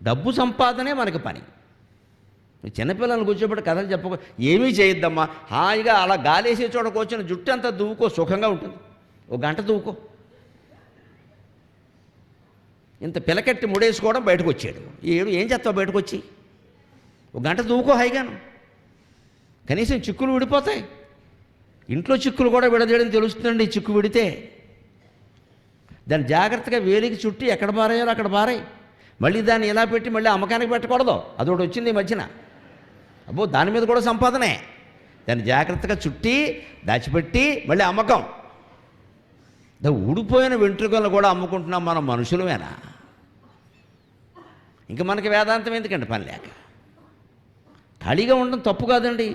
డబ్బు సంపాదనే మనకి పని. చిన్నపిల్లలను కూర్చోబెట్టి కథలు చెప్పుకో, ఏమీ చేయొద్దమ్మా, హాయిగా అలా గాలేసే చోట కూర్చొని జుట్టు అంతా దువ్వుకో, సుఖంగా ఉంటుంది. ఒక గంట దువ్వుకో. ఇంత పిలకెట్టి ముడేసుకోవడం బయటకు వచ్చాడు. ఏం చేస్తావు బయటకు వచ్చి? ఒక గంట దువ్వుకో హాయిగాను, కనీసం చిక్కులు విడిపోతాయి. ఇంట్లో చిక్కులు కూడా విడదీయడం తెలుస్తుందండి. చిక్కు విడితే దాన్ని జాగ్రత్తగా వేలికి చుట్టి ఎక్కడ పారేయాలో అక్కడ పారాయి. మళ్ళీ దాన్ని ఇలా పెట్టి మళ్ళీ అమ్మకానికి పెట్టకూడదు. అదొకటి వచ్చింది ఈ మధ్యన. అబ్బో, దాని మీద కూడా సంపాదనే. దాన్ని జాగ్రత్తగా చుట్టి దాచిపెట్టి మళ్ళీ అమ్మకం. ఊడిపోయిన వెంట్రుకలను కూడా అమ్ముకుంటున్నాం మనం. మనుషులమేనా? ఇంకా మనకి వేదాంతం ఎందుకండి పని లేక? ఖాళీగా ఉండడం తప్పు కాదండి.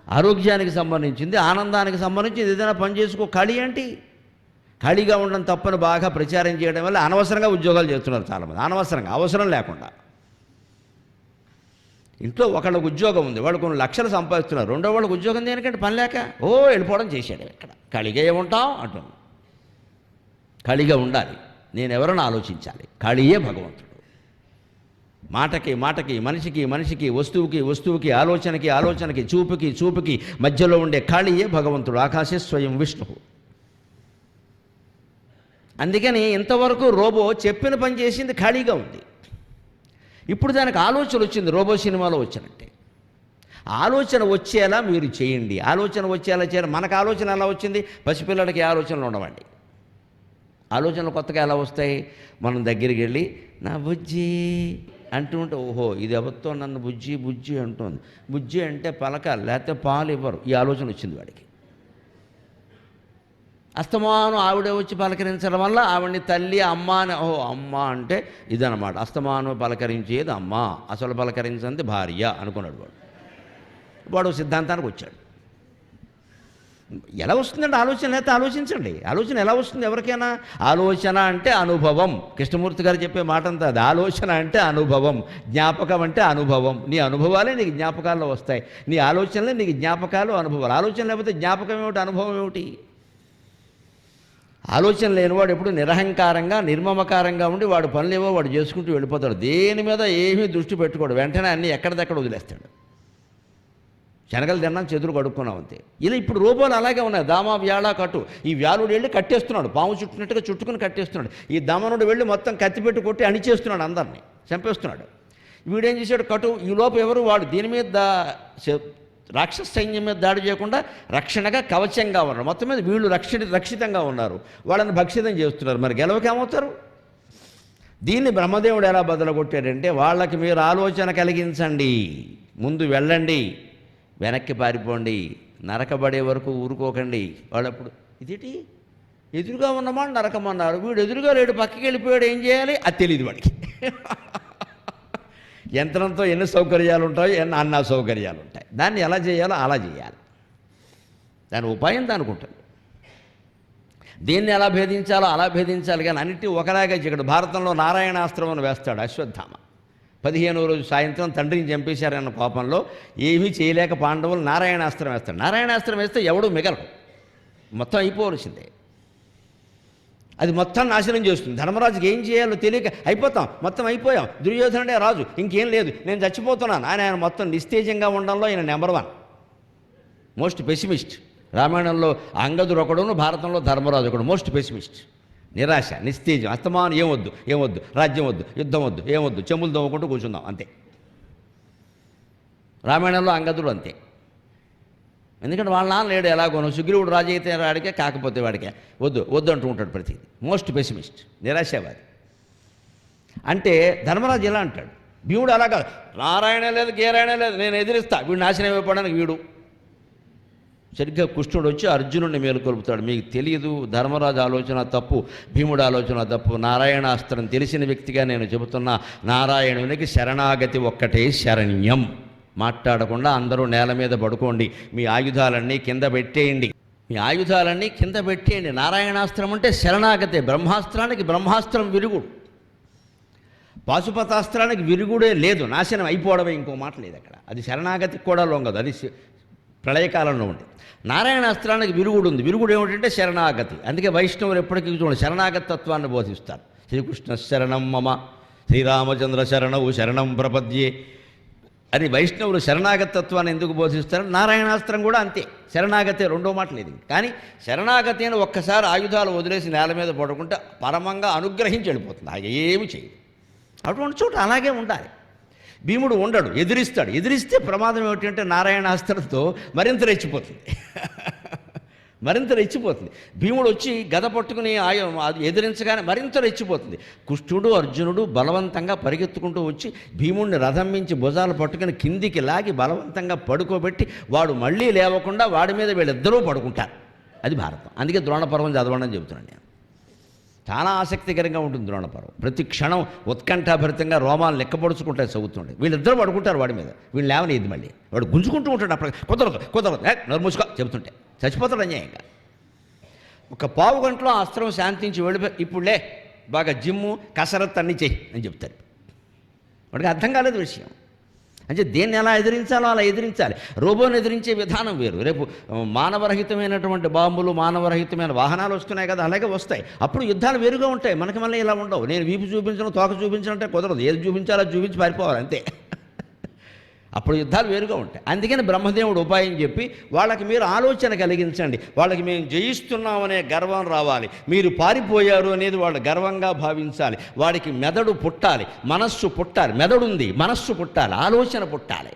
ఆరోగ్యానికి సంబంధించింది, ఆనందానికి సంబంధించింది ఏదైనా పని చేసుకో. ఖాళీ ఏంటి? ఖాళీగా ఉండడం తప్పని బాగా ప్రచారం చేయడం వల్ల అనవసరంగా ఉద్యోగాలు చేస్తున్నారు చాలామంది. అనవసరంగా, అవసరం లేకుండా. ఇంట్లో ఒకళ్ళకి ఉద్యోగం ఉంది, వాళ్ళు కొన్ని లక్షలు సంపాదిస్తున్నారు. రెండో వాళ్ళకి ఉద్యోగం దేనికంటే పని లేక వెళ్ళిపోవడం చేశాడు. ఇక్కడ ఖాళీగా ఏముంటాం అంటున్నాను. ఖాళీగా ఉండాలి. నేను ఎవరైనా ఆలోచించాలి. ఖాళీయే భగవంతుడు. మాటకి మాటకి, మనిషికి మనిషికి, వస్తువుకి వస్తువుకి, ఆలోచనకి ఆలోచనకి, చూపుకి చూపుకి మధ్యలో ఉండే ఖాళీయే భగవంతుడు. ఆకాశే స్వయం విష్ణువు. అందుకని ఇంతవరకు రోబో చెప్పిన పని చేసింది, ఖాళీగా ఉంది. ఇప్పుడు దానికి ఆలోచన వచ్చింది. రోబో సినిమాలో వచ్చినట్టే ఆలోచన వచ్చేలా మీరు చేయండి. ఆలోచన వచ్చేలా చేయాలి. మనకు ఆలోచన ఎలా వచ్చింది? పసిపిల్లలకి ఆలోచనలు ఉండవండి. ఆలోచనలు కొత్తగా ఎలా వస్తాయి? మనం దగ్గరికి వెళ్ళి నా బుజ్జి అంటూ ఉంటే, ఓహో ఇది ఎవరితో నన్ను బుజ్జి బుజ్జి అంటుంది. బుజ్జి అంటే పలకాలి, లేకపోతే పాలు ఇవ్వరు. ఈ ఆలోచన వచ్చింది వాడికి. అస్తమానం ఆవిడే వచ్చి పలకరించడం వల్ల ఆవిడ్ని తల్లి అమ్మ అని, అమ్మ అంటే ఇదనమాట. అస్తమానం పలకరించేది అమ్మ, అసలు పలకరించింది భార్య అనుకున్నాడు వాడు సిద్ధాంతానికి వచ్చాడు. ఎలా వస్తుందండి ఆలోచన? లేకపోతే ఆలోచించండి. ఆలోచన ఎలా వస్తుంది ఎవరికైనా? ఆలోచన అంటే అనుభవం. కృష్ణమూర్తి గారు చెప్పే మాట అంతా అది. ఆలోచన అంటే అనుభవం, జ్ఞాపకం అంటే అనుభవం. నీ అనుభవాలే నీకు జ్ఞాపకాల్లో వస్తాయి. నీ ఆలోచనలే నీకు జ్ఞాపకాలు, అనుభవాలు. ఆలోచన లేకపోతే జ్ఞాపకం ఏమిటి, అనుభవం ఏమిటి? ఆలోచన లేనివాడు ఎప్పుడు నిరహంకారంగా, నిర్మమకారంగా ఉండి వాడు పనులేవో వాడు చేసుకుంటూ వెళ్ళిపోతాడు. దేని మీద ఏమీ దృష్టి పెట్టుకోడు. వెంటనే అన్నీ ఎక్కడిదక్కడ వదిలేస్తాడు. శనగలు తిన్నాం, చెదురు కడుక్కున్నాం అంతే. ఇలా ఇప్పుడు రోబోలు అలాగే ఉన్నాయి. దామా వ్యాళ కట్టు. ఈ వ్యాలుడు వెళ్ళి కట్టేస్తున్నాడు, పాము చుట్టినట్టుగా చుట్టుకుని కట్టేస్తున్నాడు. ఈ దమనుడు వెళ్ళి మొత్తం కత్తిపెట్టి కొట్టి అణిచేస్తున్నాడు, అందరినీ చంపేస్తున్నాడు. వీడేం చేశాడు? కటు. ఈ లోపు ఎవరు? వాడు దీని మీద రాక్షస సైన్యం మీద దాడి చేయకుండా రక్షణగా, కవచంగా ఉన్నారు. మొత్తం మీద వీళ్ళు రక్షితంగా ఉన్నారు. వాళ్ళని భక్షితం చేస్తున్నారు. మరి గెలవకేమవుతారు? దీన్ని బ్రహ్మదేవుడు ఎలా బదలగొట్టాడంటే, వాళ్ళకి మీరు ఆలోచన కలిగించండి, ముందు వెళ్ళండి, వెనక్కి పారిపోండి, నరకబడే వరకు ఊరుకోకండి. వాళ్ళప్పుడు ఇదేంటి ఎదురుగా ఉన్నమాట నరకమన్నారు, వీడు ఎదురుగా లేడు పక్కకి వెళ్ళిపోయాడు, ఏం చేయాలి? అది తెలియదు వాడికి. యంత్రంతో ఎన్ని సౌకర్యాలు ఉంటాయో ఎన్ని అన్న సౌకర్యాలు ఉంటాయి. దాన్ని ఎలా చేయాలో అలా చేయాలి. దాని ఉపాయం దానికి ఉంటుంది. దీన్ని ఎలా భేదించాలో అలా భేదించాలి. కానీ అన్నిటి ఒకలాగే చేయడు. భారతంలో నారాయణాస్త్రం అని వేస్తాడు అశ్వత్థామ. 15వ రోజు సాయంత్రం తండ్రిని చంపేశారన్న కోపంలో ఏమీ చేయలేక పాండవులు నారాయణాస్త్రం వేస్తాడు. నారాయణాస్త్రం వేస్తే ఎవడు మిగలడు, మొత్తం అయిపోవలసిందే. అది మొత్తం నాశనం చేస్తుంది. ధర్మరాజుకి ఏం చేయాలో తెలియక అయిపోతాం, మొత్తం అయిపోయాం, దుర్యోధనుడే రాజు, ఇంకేం లేదు, నేను చచ్చిపోతున్నాను ఆయన మొత్తం నిస్తేజంగా ఉండడంలో ఈయన నెంబర్ 1 మోస్ట్ పెసిమిస్ట్. రామాయణంలో అంగదుడు ఒకడును, భారతంలో ధర్మరాజు ఒకడు మోస్ట్ పెసిమిస్ట్. నిరాశ, నిస్తేజం, అస్తమానం ఏమొద్దు, రాజ్యం వద్దు, యుద్ధం వద్దు, ఏమొద్దు, చెంబులు దవ్వుకుంటూ కూర్చుందాం అంతే. రామాయణంలో అంగదుడు అంతే. ఎందుకంటే వాళ్ళ నాన్న లేడు, ఎలాగోను సుగ్రీవుడు రాజు అయితే వాడికే, కాకపోతే వాడికే వద్దు అంటూ ఉంటాడు ప్రతిదీ. మోస్ట్ పెసిమిస్ట్, నిరాశావాది. అంటే ధర్మరాజు ఎలా అంటాడు, భీముడు అలా కాదు, నారాయణ లేదు గేరాయణ లేదు, నేను ఎదిరిస్తా, వీడు నాశనం అయిపోవడానికి వీడు. సరిగ్గా కృష్ణుడు వచ్చి అర్జునుడిని మేలుకొల్పుతాడు. మీకు తెలియదు, ధర్మరాజు ఆలోచన తప్పు, భీముడు ఆలోచన తప్పు. నారాయణాస్త్రం తెలిసిన వ్యక్తిగా నేను చెబుతున్నా, నారాయణునికి శరణాగతి ఒక్కటే శరణ్యం. మాట్లాడకుండా అందరూ నేల మీద పడుకోండి, మీ ఆయుధాలన్నీ కింద పెట్టేయండి, నారాయణాస్త్రం అంటే శరణాగతే. బ్రహ్మాస్త్రానికి బ్రహ్మాస్త్రం విరుగుడు. పాశుపతాస్త్రానికి విరుగుడే లేదు, నాశనం అయిపోవడమే, ఇంకో మాట లేదు అక్కడ. అది శరణాగతికి కూడా లొంగదు, అది ప్రళయకాలంలో ఉంది. నారాయణాస్త్రానికి విరుగుడు ఉంది. విరుగుడు ఏమిటంటే శరణాగతి. అందుకే వైష్ణవులు ఎప్పటికీ చూడండి శరణాగతి తత్వాన్ని బోధిస్తారు. శ్రీకృష్ణ శరణం మమ, శ్రీరామచంద్ర శరణవు శరణం ప్రపద్యే అని వైష్ణవులు శరణాగతి తత్వాన్ని ఎందుకు బోధిస్తారు? నారాయణాస్త్రం కూడా అంతే, శరణాగతే, రెండో మాట లేదు. కానీ శరణాగతి అని ఒక్కసారి ఆయుధాలు వదిలేసి నేల మీద పడుకుంటే పరమంగా అనుగ్రహించి వెళ్ళిపోతుంది, అది ఏమి చేయదు. అటువంటి చోట అలాగే ఉండాలి. భీముడు ఉండడు, ఎదిరిస్తాడు. ఎదిరిస్తే ప్రమాదం ఏమిటంటే నారాయణాస్త్రంతో మరింత రెచ్చిపోతుంది. భీముడు వచ్చి గద పట్టుకుని ఎదిరించగానే మరింత రెచ్చిపోతుంది. కృష్ణుడు అర్జునుడు బలవంతంగా పరిగెత్తుకుంటూ వచ్చి భీముడిని రథం మించి భుజాలు పట్టుకుని కిందికి లాగి బలవంతంగా పడుకోబెట్టి వాడు మళ్ళీ లేవకుండా వాడి మీద వీళ్ళిద్దరూ పడుకుంటారు. అది భారతం. అందుకే ద్రోణపర్వం చదవండి అని చెబుతున్నాను నేను. చాలా ఆసక్తికరంగా ఉంటుంది ద్రోణపర్వం. ప్రతి క్షణం ఉత్కంఠాభరితంగా రోమాలు లెక్కపడుచుకుంటే చదువుతుండే. వీళ్ళిద్దరూ పడుకుంటారు వాడి మీద, వీళ్ళు లేవనేది. మళ్ళీ వాడు గుంజుకుంటూ ఉంటాడు. అప్పుడు కుదరదు నర్మూసుకో చెబుతుంటే చచ్చిపోతాడు అన్యాయంగా. ఒక పావు గంటలో అస్త్రం శాంతించి వెళ్ళిపోయి ఇప్పుడులే బాగా జిమ్ము కసరత్తు అన్నీ చెయ్యి అని చెప్తారు. వాడికి అర్థం కాలేదు విషయం. అంటే దేన్ని ఎలా ఎదిరించాలో అలా ఎదిరించాలి. రోబోని ఎదిరించే విధానం వేరు. రేపు మానవరహితమైనటువంటి బాంబులు, మానవరహితమైన వాహనాలు వస్తున్నాయి కదా, అలాగే వస్తాయి. అప్పుడు యుద్ధాలు వేరుగా ఉంటాయి. మనకి మళ్ళీ ఇలా ఉండవు. నేను వీపు చూపించడం, తోక చూపించడం అంటే కుదరదు. ఏది చూపించాలో చూపించి పారిపోవాలి అంతే. అప్పుడు యుద్ధాలు వేరుగా ఉంటాయి. అందుకని బ్రహ్మదేవుడు ఉపాయం చెప్పి వాళ్ళకి మీరు ఆలోచన కలిగించండి, వాళ్ళకి మేము జయిస్తున్నామనే గర్వం రావాలి, మీరు పారిపోయారు అనేది వాళ్ళు గర్వంగా భావించాలి. వాడికి మెదడు పుట్టాలి, మనస్సు పుట్టాలి. మెదడు ఉంది, మనస్సు పుట్టాలి, ఆలోచన పుట్టాలి.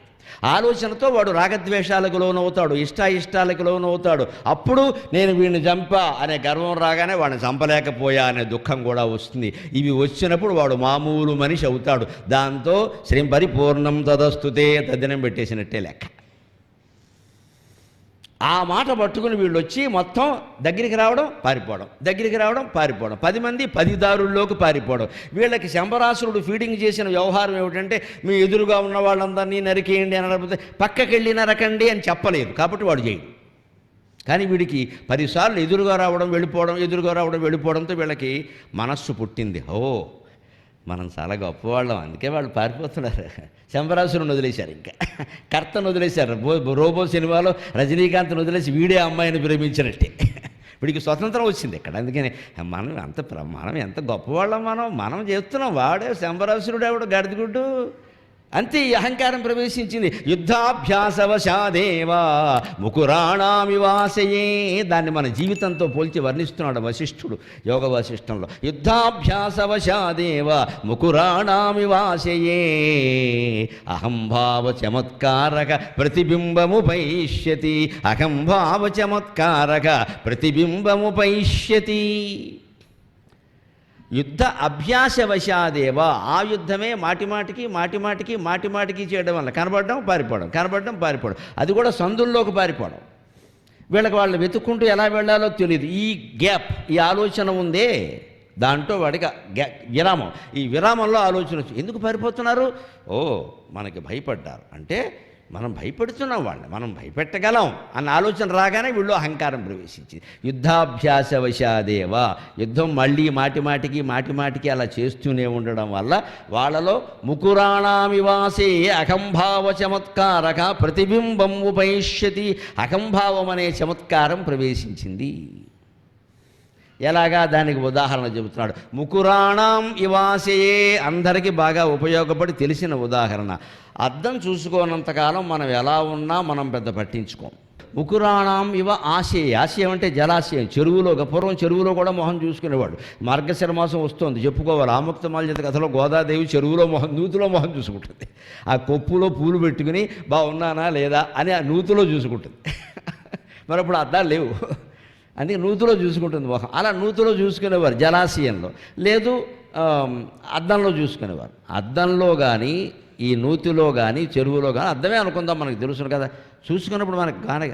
ఆలోచనతో వాడు రాగద్వేషాలకు లోనవుతాడు, ఇష్టాయిష్టాలకు లోనవుతాడు. అప్పుడు నేను వీడిని చంపా అనే గర్వం రాగానే వాడిని చంపలేకపోయా అనే దుఃఖం కూడా వస్తుంది. ఇవి వచ్చినప్పుడు వాడు మామూలు మనిషి అవుతాడు. దాంతో శ్రీ పరిపూర్ణం తదస్తుతే తద్దినం పెట్టేసినట్టే లెక్క. ఆ మాట పట్టుకుని వీళ్ళు వచ్చి మొత్తం దగ్గరికి రావడం పారిపోవడం, దగ్గరికి రావడం పారిపోవడం, 10 మంది 10 దారుల్లోకి పారిపోవడం. వీళ్ళకి శంబరాసురుడు ఫీడింగ్ చేసిన వ్యవహారం ఏమిటంటే మీ ఎదురుగా ఉన్న వాళ్ళందరినీ నరికేయండి అని అనకపోతే పక్కకెళ్ళి నరకండి అని చెప్పలేదు, కాబట్టి వాడు చేయడు. కానీ వీడికి 10 సార్లు ఎదురుగా రావడం వెళ్ళిపోవడంతో వీళ్ళకి మనస్సు పుట్టింది. ఓ మనం చాలా గొప్పవాళ్ళం, అందుకే వాళ్ళు పారిపోతున్నారు. శంబరాసురుని వదిలేశారు, ఇంకా కర్తను వదిలేశారు. రోబో సినిమాలో రజనీకాంత్ను వదిలేసి వీడే అమ్మాయిని ప్రేమించినట్టే. వీడికి స్వతంత్రం వచ్చింది ఇక్కడ. అందుకని మనం ఎంత గొప్పవాళ్ళం, మనం చేస్తున్నాం. వాడే శంబరాసురుడు, ఎవడు గడిదిగుడ్డు. అంతే ఈ అహంకారం ప్రవేశించింది. యుద్ధాభ్యాసవశాదేవా ముకురాణామివాసయే. దాన్ని మన జీవితంతో పోల్చి వర్ణిస్తున్నాడు వశిష్ఠుడు యోగ వశిష్టంలో. యుద్ధాభ్యాసవశాదేవా ముకురాణామివాసయే అహంభావ చమత్కారక ప్రతిబింబముపైష్యతి. అహంభావ చమత్కారక ప్రతిబింబముపైష్యతి. యుద్ధ అభ్యాసవశాదేవ. ఆ యుద్ధమే మాటిమాటికి చేయడం వల్ల కనబడడం పారిపోవడం, అది కూడా సందుల్లోకి పారిపోవడం. వీళ్ళకి వాళ్ళు వెతుక్కుంటూ ఎలా వెళ్ళాలో తెలియదు. ఈ గ్యాప్, ఈ ఆలోచన ఉందే, దాంట్లో వాడికి విరామం. ఈ విరామంలో ఆలోచన వచ్చి ఎందుకు పారిపోతున్నారు? మనకి భయపడ్డారు అంటే మనం భయపెడుతున్నాం వాళ్ళని, మనం భయపెట్టగలం అన్న ఆలోచన రాగానే వీళ్ళు అహంకారం ప్రవేశించింది. యుద్ధాభ్యాసవశాదేవ. యుద్ధం మళ్ళీ మాటిమాటికి అలా చేస్తూనే ఉండడం వల్ల వాళ్ళలో ముకురాణామివాసే అహంభావ చమత్కారక ప్రతిబింబం ఉపైష్యతి. అహంభావం అనే చమత్కారం ప్రవేశించింది. ఎలాగా? దానికి ఉదాహరణ చెబుతున్నాడు. ముకురాణం ఇవాసయే. అందరికీ బాగా ఉపయోగపడి తెలిసిన ఉదాహరణ. అద్దం చూసుకోనంతకాలం మనం ఎలా ఉన్నా మనం పెద్ద పట్టించుకోం. ముకురాణం ఇవ ఆశయం. ఆశయం అంటే జలాశయం. పూర్వం చెరువులో కూడా మొహం చూసుకునేవాడు. మార్గశిర మాసం వస్తుంది, చెప్పుకోవాలి. ఆముక్తమాల్యత కథలో గోదాదేవి చెరువులో నూతిలో మొహం చూసుకుంటుంది. ఆ కొప్పులో పూలు పెట్టుకుని బాగున్నానా లేదా అని ఆ నూతిలో చూసుకుంటుంది. మరి అప్పుడు అద్దాలు లేవు, అందుకే నూతిలో చూసుకుంటుంది మొహం. అలా నూతిలో చూసుకునేవారు జలాశయంలో, లేదు అద్దంలో చూసుకునేవారు. అద్దంలో కానీ ఈ నూతిలో కానీ చెరువులో కానీ అద్దమే అనుకుందాం, మనకు తెలుసును కదా. చూసుకున్నప్పుడు మనకు కానీ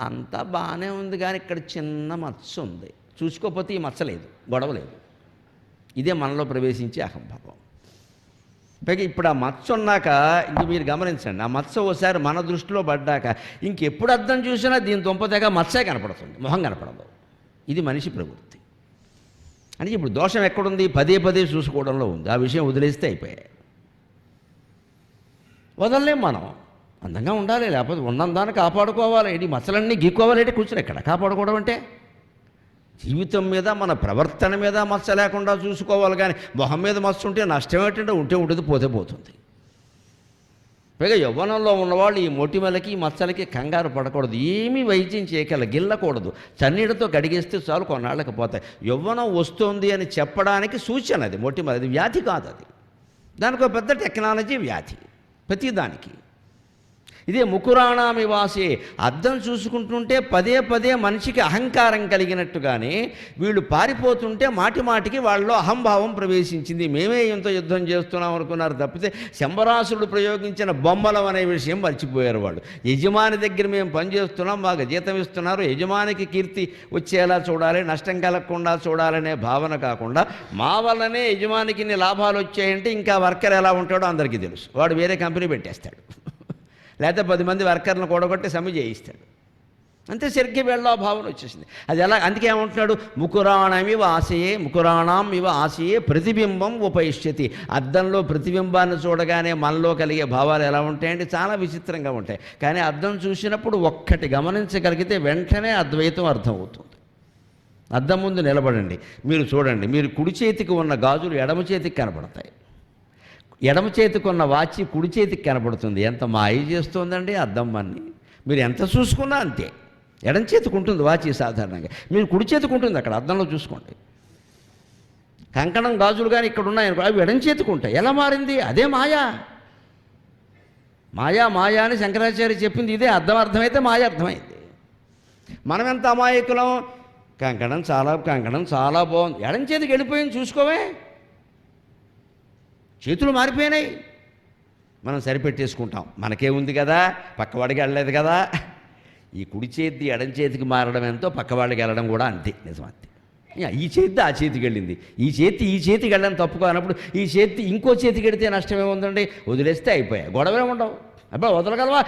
అంతా బాగానే ఉంది, కానీ ఇక్కడ చిన్న మచ్చ ఉంది. చూసుకోకపోతే ఈ మచ్చ లేదు, గొడవ లేదు. ఇదే మనలో ప్రవేశించే అహంభావం. పైగా ఇప్పుడు ఆ మచ్చ ఉన్నాక ఇంక మీరు గమనించండి, ఆ మచ్చ ఓసారి మన దృష్టిలో పడ్డాక ఇంకెప్పుడు అద్దం చూసినా దీని దుంపతేగా మచ్చే కనపడుతుంది, మొహం కనపడదు. ఇది మనిషి ప్రవృత్తి. అంటే ఇప్పుడు దోషం ఎక్కడుంది? పదే పదే చూసుకోవడంలో ఉంది. ఆ విషయం వదిలేస్తే అయిపోయాయి. వదలలేం మనం. అందంగా ఉండాలి, లేకపోతే ఉన్నదాన్ని కాపాడుకోవాలి. ఏంటి మచ్చలన్నీ గీక్కోవాలంటే కూర్చుని ఎక్కడ కాపాడుకోవడం అంటే? జీవితం మీద మన ప్రవర్తన మీద మచ్చ లేకుండా చూసుకోవాలి. కానీ మొహం మీద మచ్చ ఉంటే నష్టం ఏంటంటే ఉంటే ఉంటుంది, పోతే పోతుంది. పైగా యవ్వనంలో ఉన్నవాళ్ళు ఈ మొటిమలకి మచ్చలకి కంగారు పడకూడదు. ఏమీ వైద్యం చేయగల గిల్లకూడదు. చన్నీళ్ళతో గడిగేస్తే చాలు, కొన్నాళ్ళకి పోతాయి. యవ్వనం వస్తుంది అని చెప్పడానికి సూచన అది. మొటిమల అది వ్యాధి కాదు. అది దానికి ఒక పెద్ద టెక్నాలజీ వ్యాధి ప్రతిదానికి. ఇదే ముకురాణామివాసే. అద్దం చూసుకుంటుంటే పదే పదే మనిషికి అహంకారం కలిగినట్టుగానే వీళ్ళు పారిపోతుంటే మాటి మాటికి వాళ్ళలో అహంభావం ప్రవేశించింది. మేమే ఇంత యుద్ధం చేస్తున్నాం అనుకున్నారు తప్పితే శంబరాసురుడు ప్రయోగించిన బొమ్మలం అనే విషయం మర్చిపోయారు వాళ్ళు. యజమాని దగ్గర మేము పనిచేస్తున్నాం, మాకు జీతం ఇస్తున్నారు, యజమానికి కీర్తి వచ్చేలా చూడాలి, నష్టం కలగకుండా చూడాలనే భావన కాకుండా మా వల్లనే యజమానికి ఇన్ని లాభాలు వచ్చాయంటే ఇంకా వర్కర్ ఎలా ఉంటాడో అందరికీ తెలుసు. వాడు వేరే కంపెనీ పెట్టేస్తాడు, లేకపోతే 10 మంది వర్కర్లను కూడగొట్టి సమ్మె చేయిస్తాడు. అంతే, సరిగ్గా వీళ్ళలో భావన వచ్చేసింది. అది ఎలా? అందుకే ఏమంటున్నాడు? ముకురాణమివ ఆశయే, ముకురాణం ఇవ ఆశయే ప్రతిబింబం ఉపయిష్యతి. అద్దంలో ప్రతిబింబాన్ని చూడగానే మనలో కలిగే భావాలు ఎలా ఉంటాయంటే చాలా విచిత్రంగా ఉంటాయి. కానీ అద్దం చూసినప్పుడు ఒక్కటి గమనించగలిగితే వెంటనే అద్వైతం అర్థమవుతుంది. అద్దం ముందు నిలబడండి, మీరు చూడండి. మీరు కుడి చేతికి ఉన్న గాజులు ఎడమ చేతికి కనపడతాయి, ఎడమ చేతికి ఉన్న వాచి కుడి చేతికి కనపడుతుంది. ఎంత మాయ చేస్తుందండి అద్దం అన్ని. మీరు ఎంత చూసుకున్నా అంతే. ఎడమ చేతికి ఉంటుంది వాచి సాధారణంగా, మీరు కుడి చేతికి ఉంటుంది అక్కడ అద్దంలో చూసుకోండి. కంకణం గాజులు కానీ ఇక్కడ ఉన్నాయనుకో, అవి ఎడమ చేతికి ఉంటాయి. ఎలా మారింది? అదే మాయా. మాయా మాయా అని శంకరాచార్య చెప్పింది ఇదే. అర్థమైతే మాయ అర్థమైంది. మనం ఎంత అమాయకులం. కంకణం చాలా బాగుంది, ఎడమ చేతికి వెళ్ళిపోయింది, చూసుకోవే. చేతులు మారిపోయినాయి, మనం సరిపెట్టేసుకుంటాం. మనకే ఉంది కదా, పక్కవాడికి వెళ్ళలేదు కదా. ఈ కుడి చేతి ఎడం చేతికి మారడం ఎంతో పక్కవాడికి వెళ్ళడం కూడా అంతే, నిజం అంతే. ఈ చేతి ఆ చేతికి వెళ్ళింది, ఈ చేతికి వెళ్ళడం తప్పు కానప్పుడు ఈ చేతి ఇంకో చేతికి వెళితే నష్టమేముందండి? వదిలేస్తే అయిపోయాయి, గొడవే ఉండవు. అబ్బా వదలగలవా?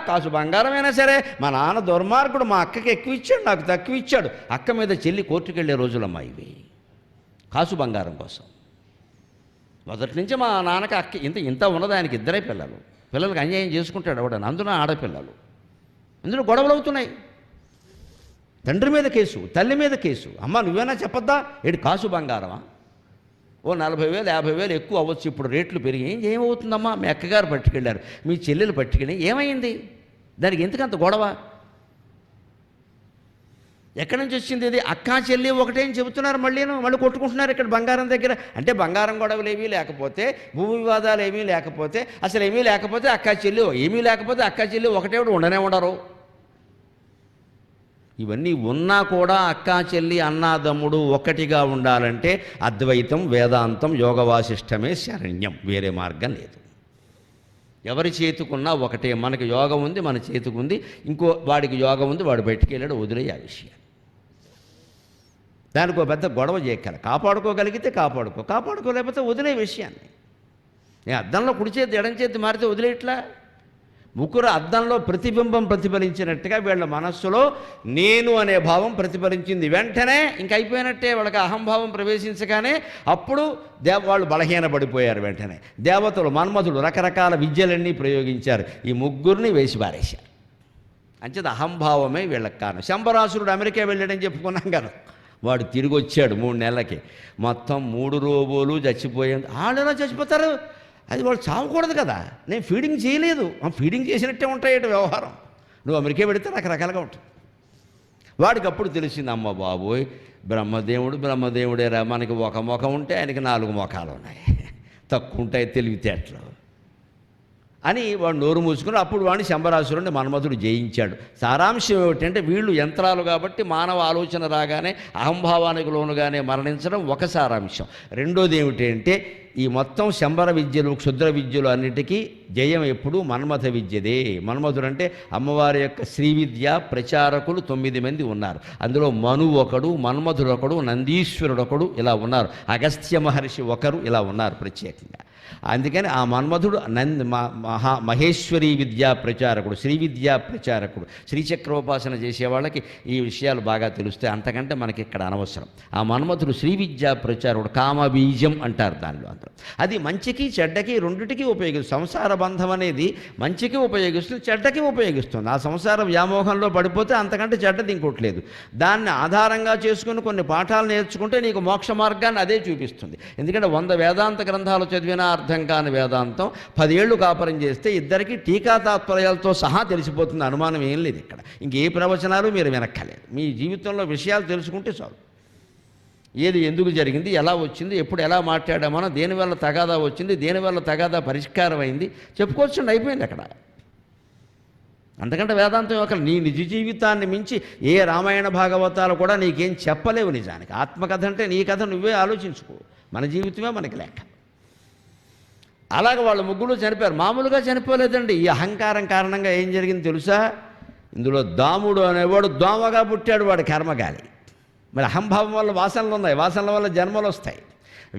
కాసు బంగారమైనా సరే, మా నాన్న దుర్మార్గుడు, మా అక్కకి ఎక్కువ ఇచ్చాడు, నాకు తక్కువ ఇచ్చాడు. అక్క మీద చెల్లి కోర్టుకు వెళ్ళే రోజులమ్మా ఇవి, కాసు బంగారం కోసం. మొదటి నుంచి మా నాన్నకి అక్క ఇంత ఉన్నది. ఆయనకి 2 పిల్లలు, పిల్లలకి అన్యాయం చేసుకుంటాడు అవడం, అందులో ఆడపిల్లలు. అందులో గొడవలు అవుతున్నాయి. తండ్రి మీద కేసు, తల్లి మీద కేసు. అమ్మ నువ్వేనా చెప్పొద్దా? కాసు బంగారమా? ఓ 40,000 50,000 ఎక్కువ అవ్వచ్చు. ఇప్పుడు రేట్లు పెరిగి ఏమవుతుందమ్మా? మీ అక్కగారు పట్టుకెళ్ళారు, మీ చెల్లెలు పట్టుకెళ్ళి ఏమైంది? దానికి ఎందుకంత గొడవ? ఎక్కడి నుంచి వచ్చింది ఇది? అక్కా చెల్లి ఒకటే అని చెబుతున్నారు, మళ్ళీ కొట్టుకుంటున్నారు ఇక్కడ బంగారం దగ్గర. అంటే బంగారం గొడవలు ఏమీ లేకపోతే, భూ వివాదాలు ఏమీ లేకపోతే, అసలు ఏమీ లేకపోతే అక్కా చెల్లి ఒకటే ఉండనే ఉండరు. ఇవన్నీ ఉన్నా కూడా అక్కా చెల్లి అన్నాదమ్ముడు ఒక్కటిగా ఉండాలంటే అద్వైతం, వేదాంతం, యోగ వాసిష్టమే శరణ్యం, వేరే మార్గం లేదు. ఎవరి చేతుకున్నా ఒకటే. మనకి యోగం ఉంది, మన చేతుకుంది, ఇంకో వాడికి యోగం ఉంది, వాడు బయటికి వెళ్ళాడు, వదిలే ఆ విషయాన్ని. దానికి ఒక పెద్ద గొడవ చేయగల. కాపాడుకోగలిగితే కాపాడుకోలేకపోతే వదిలే విషయాన్ని. నేను అద్దంలో కుడి చేతి ఎడం చేతి మారితే వదిలేట్లా? ముగ్గురు అద్దంలో ప్రతిబింబం ప్రతిఫలించినట్టుగా వీళ్ళ మనస్సులో నేను అనే భావం ప్రతిఫలించింది. వెంటనే ఇంక అయిపోయినట్టే. వాళ్ళకి అహంభావం ప్రవేశించగానే అప్పుడు వాళ్ళు బలహీనపడిపోయారు. వెంటనే దేవతలు, మన్మధుడు రకరకాల విద్యలన్నీ ప్రయోగించారు. ఈ ముగ్గురిని వేసి పారేశారు. అంచేది అహంభావమే వీళ్ళకి కారణం. శంబరాసురుడు అమెరికా వెళ్ళాడని చెప్పుకున్నాం కదా, వాడు తిరిగి వచ్చాడు 3 నెలలకి. మొత్తం 3 రోబోలు చచ్చిపోయాడు. వాళ్ళు ఎలా చచ్చిపోతారు? అది వాళ్ళు చావకూడదు కదా. నేను ఫీడింగ్ చేయలేదు, ఫీడింగ్ చేసినట్టే ఉంటాయట వ్యవహారం. నువ్వు అమెరికా పెడితే రకరకాలుగా ఉంటుంది. వాడికి అప్పుడు తెలిసింది, అమ్మ బాబోయ్, బ్రహ్మదేవుడేరా, మనకి ఒక ముఖం ఉంటే ఆయనకి 4 ముఖాలు ఉన్నాయి, తక్కువ ఉంటాయి తెలివితేటలు అని వాడు నోరు మూసుకుని అప్పుడు వాడిని శంబరాసురుడిని మన్మధుడు జయించాడు. సారాంశం ఏమిటంటే వీళ్ళు యంత్రాలు కాబట్టి మానవ ఆలోచన రాగానే అహంభావానికి లోనుగానే మరణించడం ఒక సారాంశం. రెండోది ఏమిటంటే ఈ మొత్తం శంబర విద్యలు క్షుద్ర విద్యలు అన్నిటికీ జయం ఎప్పుడు మన్మథ విద్యదే. మన్మథుడు అంటే అమ్మవారి యొక్క శ్రీ విద్య ప్రచారకులు 9 మంది ఉన్నారు. అందులో మను ఒకడు, మన్మథుడు ఒకడు, నందీశ్వరుడు ఒకడు, ఇలా ఉన్నారు. అగస్త్య మహర్షి ఒకరు, ఇలా ఉన్నారు ప్రత్యేకంగా. అందుకని ఆ మన్మథుడు మహేశ్వరీ విద్యా ప్రచారకుడు, శ్రీ విద్యా ప్రచారకుడు. శ్రీచక్రోపాసన చేసే వాళ్ళకి ఈ విషయాలు బాగా తెలుస్తాయి, అంతకంటే మనకి ఇక్కడ అనవసరం. ఆ మన్మథుడు శ్రీ విద్యా ప్రచారకుడు, కామబీజం అంటారు దానిలో. అందరూ అది మంచికి చెడ్డకి రెండిటికి ఉపయోగిస్తుంది. సంసార బంధం అనేది మంచికి ఉపయోగిస్తుంది, చెడ్డకి ఉపయోగిస్తుంది. ఆ సంసార వ్యామోహంలో పడిపోతే అంతకంటే చెడ్డది ఇంకోట్లేదు. దాన్ని ఆధారంగా చేసుకుని కొన్ని పాఠాలు నేర్చుకుంటే నీకు మోక్ష మార్గాన్ని అదే చూపిస్తుంది. ఎందుకంటే 100 వేదాంత గ్రంథాలు చదివినా అర్థం కాని వేదాంతం 10 ఏళ్ళు కాపరం చేస్తే ఇద్దరికి టీకా తాత్పర్యాలతో సహా తెలిసిపోతుంది. అనుమానం ఏం లేదు ఇక్కడ. ఇంకే ప్రవచనాలు మీరు వెనక్కలేదు. మీ జీవితంలో విషయాలు తెలుసుకుంటే చాలు. ఏది ఎందుకు జరిగింది, ఎలా వచ్చింది, ఎప్పుడు ఎలా మాట్లాడామో, దేనివల్ల తగాదా వచ్చింది, దేనివల్ల తగాదా పరిష్కారం అయింది చెప్పుకోవచ్చండి, అయిపోయింది అక్కడ. అంతకంటే వేదాంతం ఒక నీ నిజ జీవితాన్ని మించి ఏ రామాయణ భాగవతాలు కూడా నీకేం చెప్పలేవు. నిజానికి ఆత్మకథ అంటే నీ కథ నువ్వే ఆలోచించుకో. మన జీవితమే మనకి లెక్క. అలాగ వాళ్ళు ముగ్గురు చనిపోయారు. మామూలుగా చనిపోలేదండి. ఈ అహంకారం కారణంగా ఏం జరిగింది తెలుసా? ఇందులో దాముడు అనేవాడు దోమగా పుట్టాడు, వాడు కర్మగాలి. మరి అహంభావం వల్ల వాసనలు ఉన్నాయి, వాసనల వల్ల జన్మలు వస్తాయి.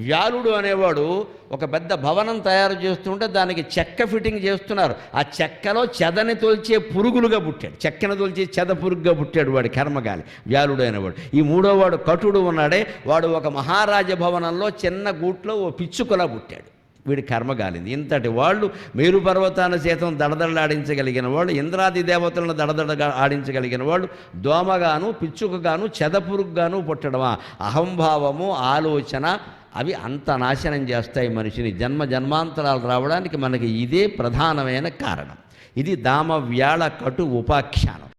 వ్యాలుడు అనేవాడు ఒక పెద్ద భవనం తయారు చేస్తుంటే దానికి చెక్క ఫిట్టింగ్ చేస్తున్నారు. ఆ చెక్కలో చెదని తోల్చే పురుగులుగా పుట్టాడు, చెక్కను తోల్చే చెద పురుగుగా పుట్టాడు, వాడి కర్మగాలి వ్యాలుడు అనేవాడు. ఈ మూడోవాడు కటుడు ఉన్నాడే, వాడు ఒక మహారాజ భవనంలో చిన్న గూట్లో ఓ పిచ్చుకలా పుట్టాడు, వీడి కర్మగాలింది. ఇంతటి వాళ్ళు మేరు పర్వతాన్ని సైతం దడదడలాడించగలిగిన వాళ్ళు, ఇంద్రాది దేవతలను దడదడగా ఆడించగలిగిన వాళ్ళు దోమగాను, పిచ్చుకగాను, చెదపురుగుగాను పుట్టడమా? అహంభావము, ఆలోచన అవి అంత నాశనం చేస్తాయి మనిషిని. జన్మ జన్మాంతరాలు రావడానికి మనకి ఇదే ప్రధానమైన కారణం. ఇది దామ వ్యాళ కటు ఉపాఖ్యానం.